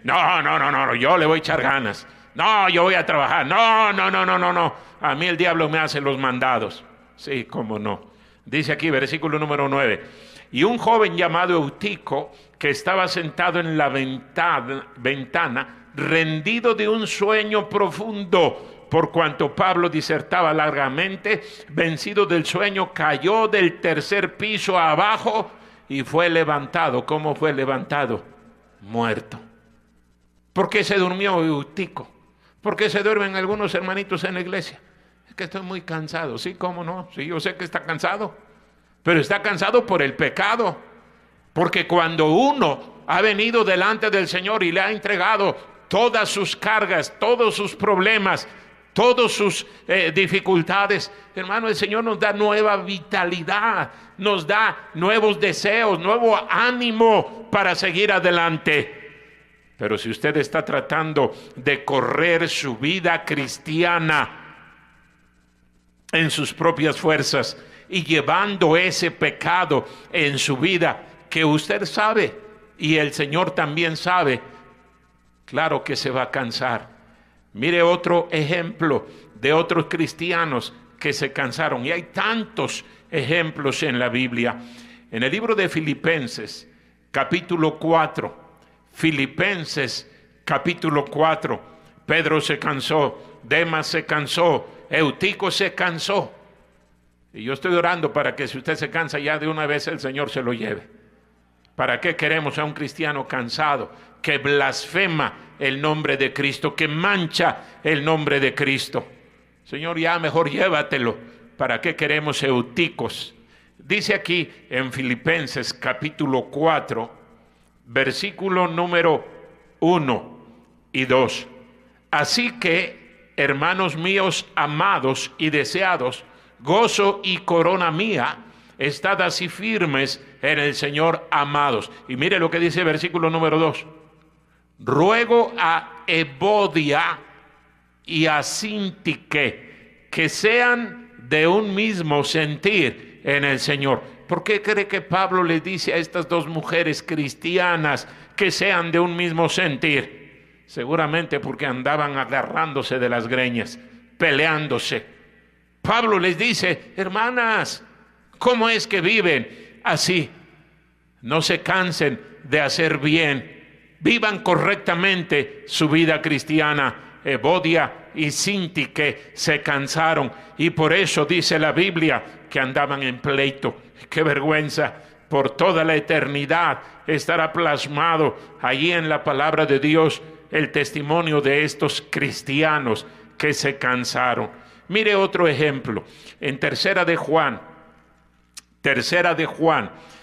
No, yo le voy a echar ganas. No, yo voy a trabajar. No. A mí el diablo me hace los mandados. Sí, cómo no. Dice aquí, versículo número 9. Y un joven llamado Eutico, que estaba sentado en la ventana, rendido de un sueño profundo, por cuanto Pablo disertaba largamente, vencido del sueño, cayó del tercer piso abajo y fue levantado. ¿Cómo fue levantado? Muerto. ¿Por qué se durmió Eutico? ¿Por qué se duermen algunos hermanitos en la iglesia? Es que estoy muy cansado. Sí, ¿cómo no? Sí, yo sé que está cansado, pero está cansado por el pecado. Porque cuando uno ha venido delante del Señor y le ha entregado todas sus cargas, todos sus problemas, todas sus dificultades, hermano, el Señor nos da nueva vitalidad, nos da nuevos deseos, nuevo ánimo para seguir adelante. Pero si usted está tratando de correr su vida cristiana en sus propias fuerzas y llevando ese pecado en su vida, que usted sabe y el Señor también sabe, claro que se va a cansar. Mire otro ejemplo de otros cristianos que se cansaron, y hay tantos ejemplos en la Biblia. En el libro de Filipenses, capítulo 4, Filipenses, capítulo 4, Pedro se cansó, Demas se cansó, Eutico se cansó. Y yo estoy orando para que si usted se cansa ya de una vez el Señor se lo lleve. ¿Para qué queremos a un cristiano cansado que blasfema el nombre de Cristo, que mancha el nombre de Cristo? Señor, ya mejor llévatelo. ¿Para qué queremos euticos? Dice aquí en Filipenses capítulo 4, versículo número 1 y 2. Así que, hermanos míos amados y deseados, gozo y corona mía, estad así firmes en el Señor, amados. Y mire lo que dice el versículo número 2. Ruego a Evodia y Asíntique, que sean de un mismo sentir en el Señor. ¿Por qué cree que Pablo le dice a estas dos mujeres cristianas que sean de un mismo sentir? Seguramente porque andaban agarrándose de las greñas, peleándose. Pablo les dice: hermanas, ¿cómo es que viven así? No se cansen de hacer bien, vivan correctamente su vida cristiana. Evodia y Síntique se cansaron, y por eso dice la Biblia que andaban en pleito. ¡Qué vergüenza! Por toda la eternidad estará plasmado allí en la palabra de Dios el testimonio de estos cristianos que se cansaron. Mire otro ejemplo, en Tercera de Juan,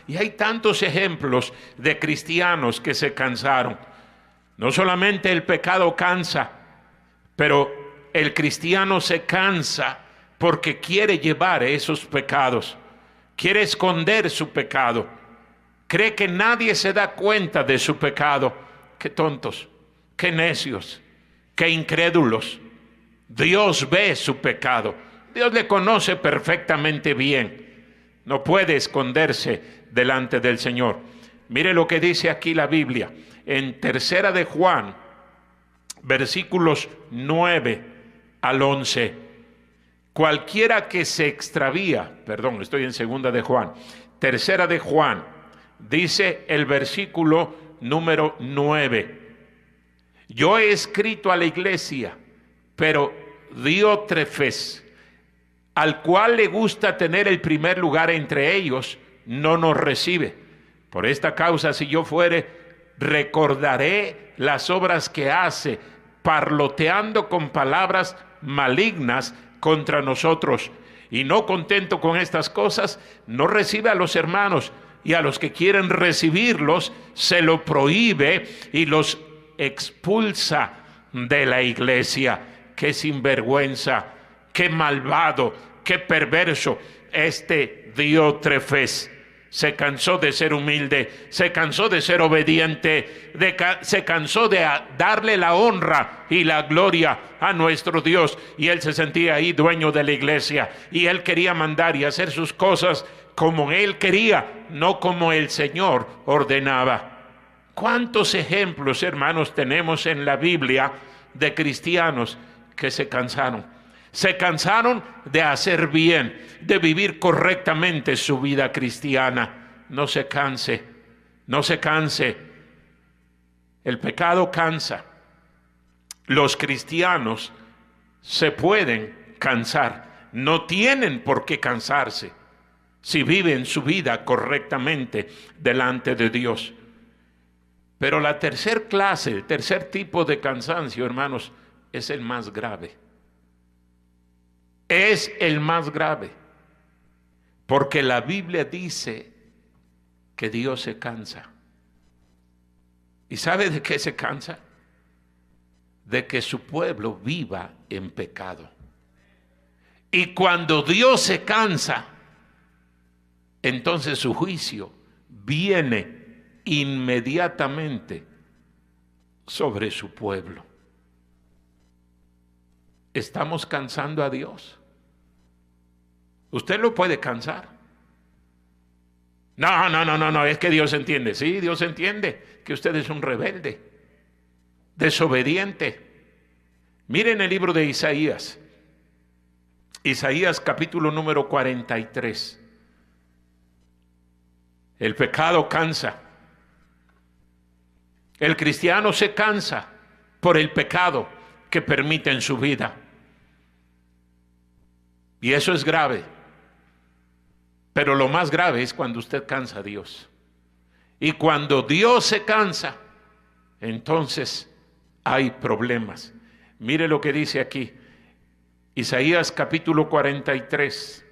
y hay tantos ejemplos de cristianos que se cansaron. No solamente el pecado cansa, pero el cristiano se cansa porque quiere llevar esos pecados, quiere esconder su pecado, cree que nadie se da cuenta de su pecado. ¡Qué tontos! ¡Qué necios! ¡Qué incrédulos! Dios ve su pecado, Dios le conoce perfectamente bien, no puede esconderse delante del Señor. Mire lo que dice aquí la Biblia en Tercera de Juan, versículos 9 al 11. Cualquiera que se extravía, estoy en Segunda de Juan, Tercera de Juan, dice el versículo número 9: yo he escrito a la iglesia, pero Diótrefes, al cual le gusta tener el primer lugar entre ellos, no nos recibe. Por esta causa, si yo fuere, recordaré las obras que hace, parloteando con palabras malignas contra nosotros. Y no contento con estas cosas, no recibe a los hermanos, y a los que quieren recibirlos se lo prohíbe y los expulsa de la iglesia. ¡Qué sinvergüenza! ¡Qué malvado! ¡Qué perverso! Este Diótrefes se cansó de ser humilde, se cansó de ser obediente, se cansó de darle la honra y la gloria a nuestro Dios, y él se sentía ahí dueño de la iglesia, y él quería mandar y hacer sus cosas como él quería, no como el Señor ordenaba. ¿Cuántos ejemplos, hermanos, tenemos en la Biblia de cristianos que se cansaron? Se cansaron de hacer bien, de vivir correctamente su vida cristiana. No se canse, no se canse. El pecado cansa. Los cristianos se pueden cansar, no tienen por qué cansarse si viven su vida correctamente delante de Dios. Pero la tercer clase, el tercer tipo de cansancio, hermanos, es el más grave. Es el más grave, porque la Biblia dice que Dios se cansa. ¿Y sabe de qué se cansa? De que su pueblo viva en pecado. Y cuando Dios se cansa, entonces su juicio viene inmediatamente sobre su pueblo. ¿Estamos cansando a Dios? Usted lo puede cansar. No, es que Dios entiende. Sí, Dios entiende que usted es un rebelde, desobediente. Miren el libro de Isaías. Isaías capítulo número 43. El pecado cansa. El cristiano se cansa por el pecado que permite en su vida. Y eso es grave. Pero lo más grave es cuando usted cansa a Dios. Y cuando Dios se cansa, entonces hay problemas. Mire lo que dice aquí. Isaías capítulo 43,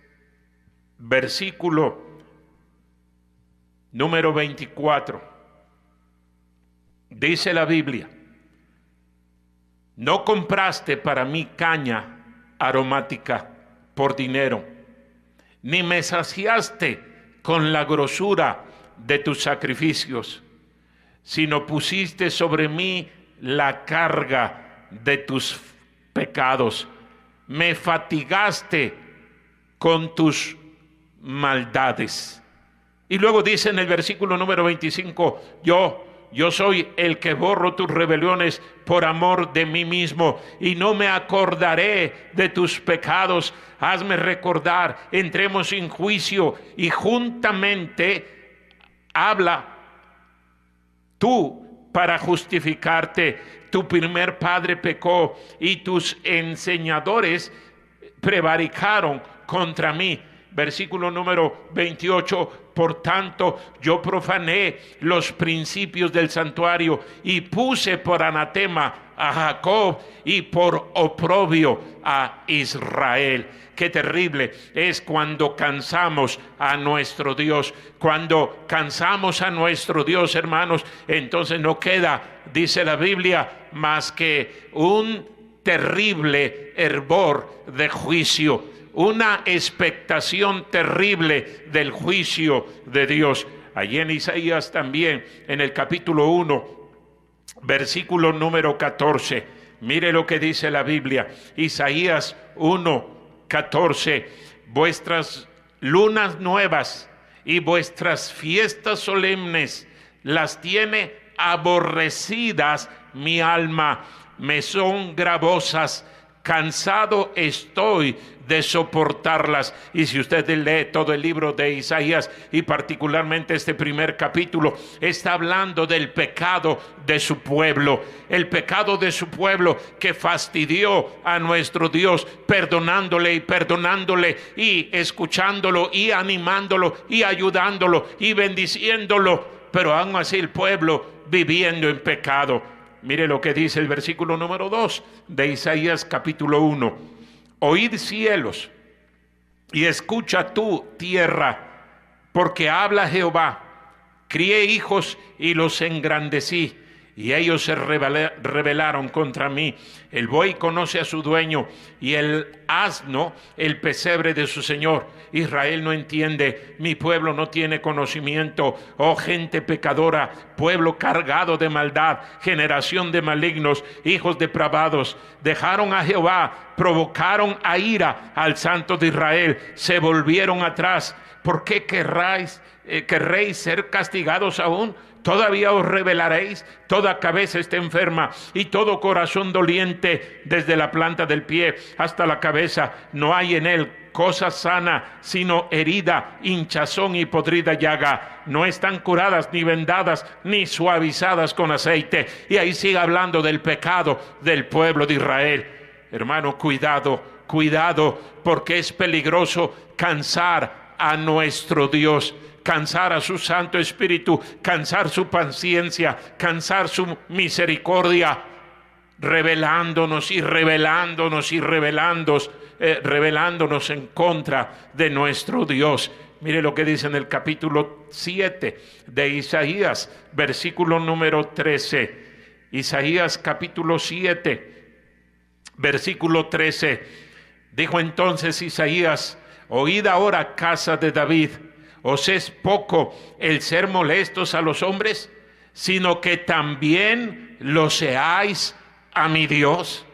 versículo número 24. Dice la Biblia: no compraste para mí caña aromática por dinero, ni me saciaste con la grosura de tus sacrificios, sino pusiste sobre mí la carga de tus pecados, me fatigaste con tus maldades. Y luego dice en el versículo número 25, yo soy el que borro tus rebeliones por amor de mí mismo, y no me acordaré de tus pecados. Hazme recordar, entremos sin juicio, y juntamente habla tú para justificarte. Tu primer padre pecó, y tus enseñadores prevaricaron contra mí. Versículo número 28, por tanto yo profané los principios del santuario y puse por anatema a Jacob y por oprobio a Israel. Qué terrible es cuando cansamos a nuestro Dios. Cuando cansamos a nuestro Dios, hermanos, entonces no queda, dice la Biblia, más que un terrible hervor de juicio, una expectación terrible del juicio de Dios. Allí en Isaías también, en el capítulo 1, versículo número 14, mire lo que dice la Biblia. Isaías 1:14, vuestras lunas nuevas y vuestras fiestas solemnes las tiene aborrecidas mi alma, me son gravosas, cansado estoy de soportarlas. Y si usted lee todo el libro de Isaías, y particularmente este primer capítulo, está hablando del pecado de su pueblo, el pecado de su pueblo que fastidió a nuestro Dios, perdonándole y escuchándolo y animándolo y ayudándolo y bendiciéndolo, pero aún así el pueblo viviendo en pecado. Mire lo que dice el versículo número 2 de Isaías capítulo 1. Oíd cielos y escucha tú tierra, porque habla Jehová. Crié hijos y los engrandecí, y ellos se rebelaron contra mí. El buey conoce a su dueño, y el asno el pesebre de su señor. Israel no entiende, mi pueblo no tiene conocimiento. Oh gente pecadora, pueblo cargado de maldad, generación de malignos, hijos depravados, dejaron a Jehová, provocaron a ira al Santo de Israel, se volvieron atrás. ¿Por qué querréis ser castigados aún? Todavía os rebelaréis. Toda cabeza está enferma y todo corazón doliente, desde la planta del pie hasta la cabeza. No hay en él cosa sana, sino herida, hinchazón y podrida llaga. No están curadas, ni vendadas, ni suavizadas con aceite. Y ahí sigue hablando del pecado del pueblo de Israel. Hermano, cuidado, porque es peligroso cansar a nuestro Dios, cansar a su Santo Espíritu, cansar su paciencia, cansar su misericordia, rebelándonos en contra de nuestro Dios. Mire lo que dice en el capítulo 7 de Isaías, versículo número 13. Isaías capítulo 7, versículo 13. Dijo entonces Isaías: oíd ahora, casa de David, ¿os es poco el ser molestos a los hombres, sino que también lo seáis a mi Dios?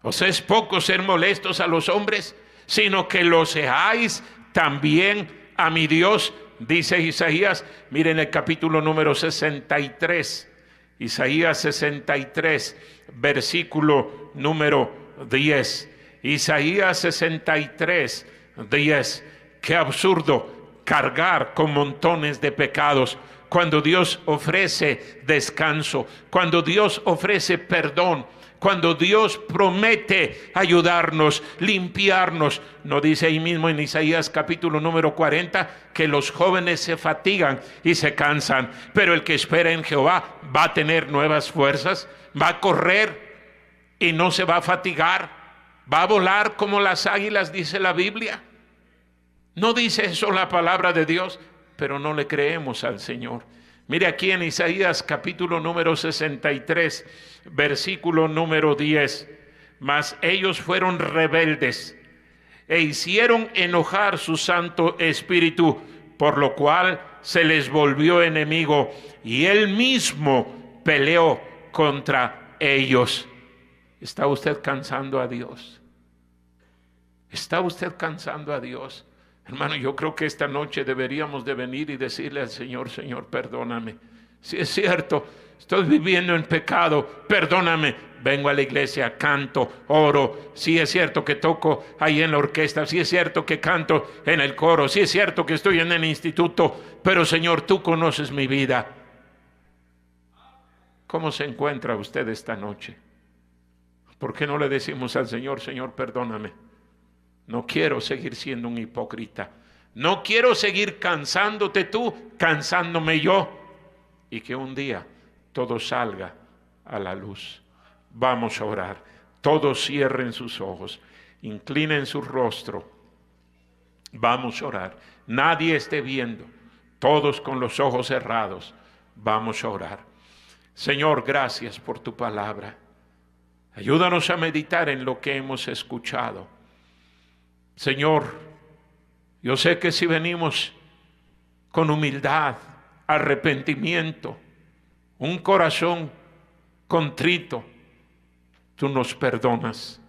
¿Os es poco ser molestos a los hombres, sino que lo seáis también a mi Dios? Dice Isaías, miren el capítulo número 63, Isaías 63, versículo número 10. Isaías 63, 10. Qué absurdo cargar con montones de pecados cuando Dios ofrece descanso, cuando Dios ofrece perdón, cuando Dios promete ayudarnos, limpiarnos. ¿No dice ahí mismo en Isaías capítulo número 40 que los jóvenes se fatigan y se cansan, pero el que espera en Jehová va a tener nuevas fuerzas, va a correr y no se va a fatigar, va a volar como las águilas, dice la Biblia? No dice eso la palabra de Dios, pero no le creemos al Señor. Mire aquí en Isaías capítulo número 63, versículo número 10. Mas ellos fueron rebeldes e hicieron enojar su Santo Espíritu, por lo cual se les volvió enemigo y él mismo peleó contra ellos. ¿Está usted cansando a Dios? ¿Está usted cansando a Dios? Hermano, yo creo que esta noche deberíamos de venir y decirle al Señor, Señor, perdóname. Si es cierto, estoy viviendo en pecado, perdóname. Vengo a la iglesia, canto, oro. Si es cierto que toco ahí en la orquesta, si es cierto que canto en el coro, si es cierto que estoy en el instituto, pero Señor, tú conoces mi vida. ¿Cómo se encuentra usted esta noche? ¿Por qué no le decimos al Señor, Señor, perdóname? No quiero seguir siendo un hipócrita. No quiero seguir cansándote tú, cansándome yo. Y que un día todo salga a la luz. Vamos a orar. Todos cierren sus ojos, inclinen su rostro. Vamos a orar. Nadie esté viendo. Todos con los ojos cerrados. Vamos a orar. Señor, gracias por tu palabra. Ayúdanos a meditar en lo que hemos escuchado. Señor, yo sé que si venimos con humildad, arrepentimiento, un corazón contrito, tú nos perdonas.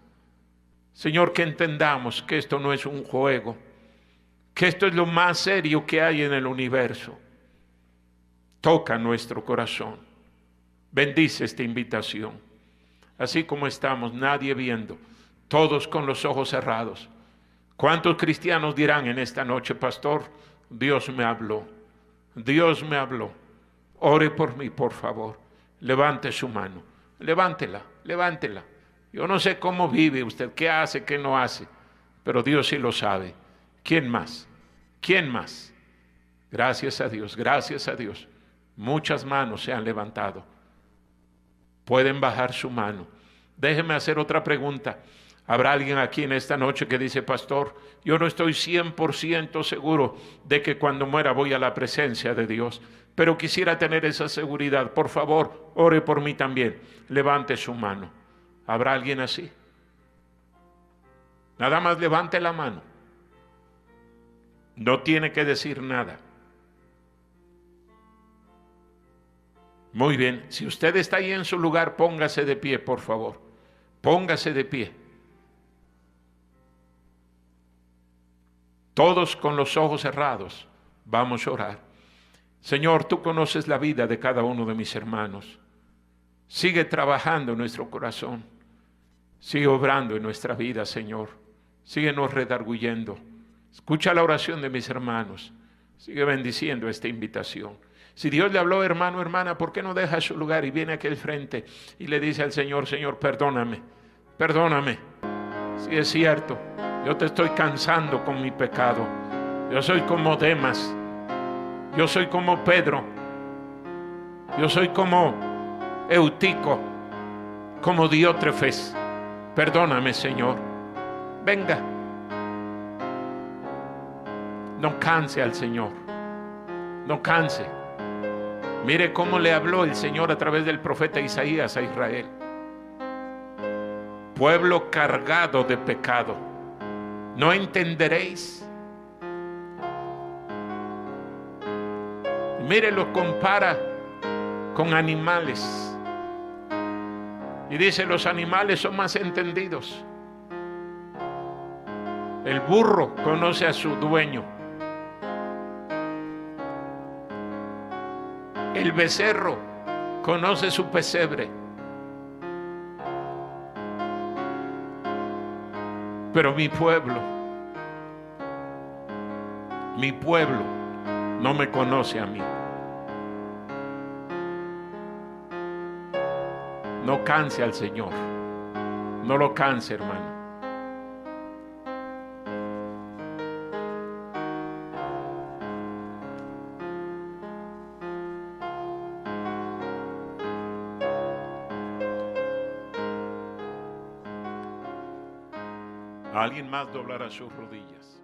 Señor, que entendamos que esto no es un juego, que esto es lo más serio que hay en el universo. Toca nuestro corazón. Bendice esta invitación. Así como estamos, nadie viendo, todos con los ojos cerrados. ¿Cuántos cristianos dirán en esta noche, pastor, Dios me habló? Dios me habló. Ore por mí, por favor. Levante su mano. Levántela, levántela. Yo no sé cómo vive usted, qué hace, qué no hace, pero Dios sí lo sabe. ¿Quién más? ¿Quién más? Gracias a Dios, gracias a Dios. Muchas manos se han levantado. Pueden bajar su mano. Déjeme hacer otra pregunta. ¿Habrá alguien aquí en esta noche que dice, pastor, yo no estoy 100% seguro de que cuando muera voy a la presencia de Dios, pero quisiera tener esa seguridad? Por favor, ore por mí también. Levante su mano. ¿Habrá alguien así? Nada más levante la mano. No tiene que decir nada. Muy bien, si usted está ahí en su lugar, póngase de pie, por favor. Póngase de pie. Todos con los ojos cerrados, vamos a orar. Señor, tú conoces la vida de cada uno de mis hermanos. Sigue trabajando en nuestro corazón. Sigue obrando en nuestra vida, Señor. Síguenos redarguyendo. Escucha la oración de mis hermanos. Sigue bendiciendo esta invitación. Si Dios le habló, hermano, hermana, ¿por qué no deja su lugar y viene aquí al frente y le dice al Señor, Señor, perdóname, perdóname? Si es cierto, yo te estoy cansando con mi pecado. Yo soy como Demas. Yo soy como Pedro. Yo soy como Eutico, como Diótrefes. Perdóname, Señor. Venga. No canse al Señor. No canse. Mire cómo le habló el Señor a través del profeta Isaías a Israel. Pueblo cargado de pecado, ¿no entenderéis? Mire, lo compara con animales. Y dice, los animales son más entendidos. El burro conoce a su dueño. El becerro conoce su pesebre. Pero mi pueblo no me conoce a mí. No canse al Señor. No lo canse, hermano. Alguien más doblará sus rodillas.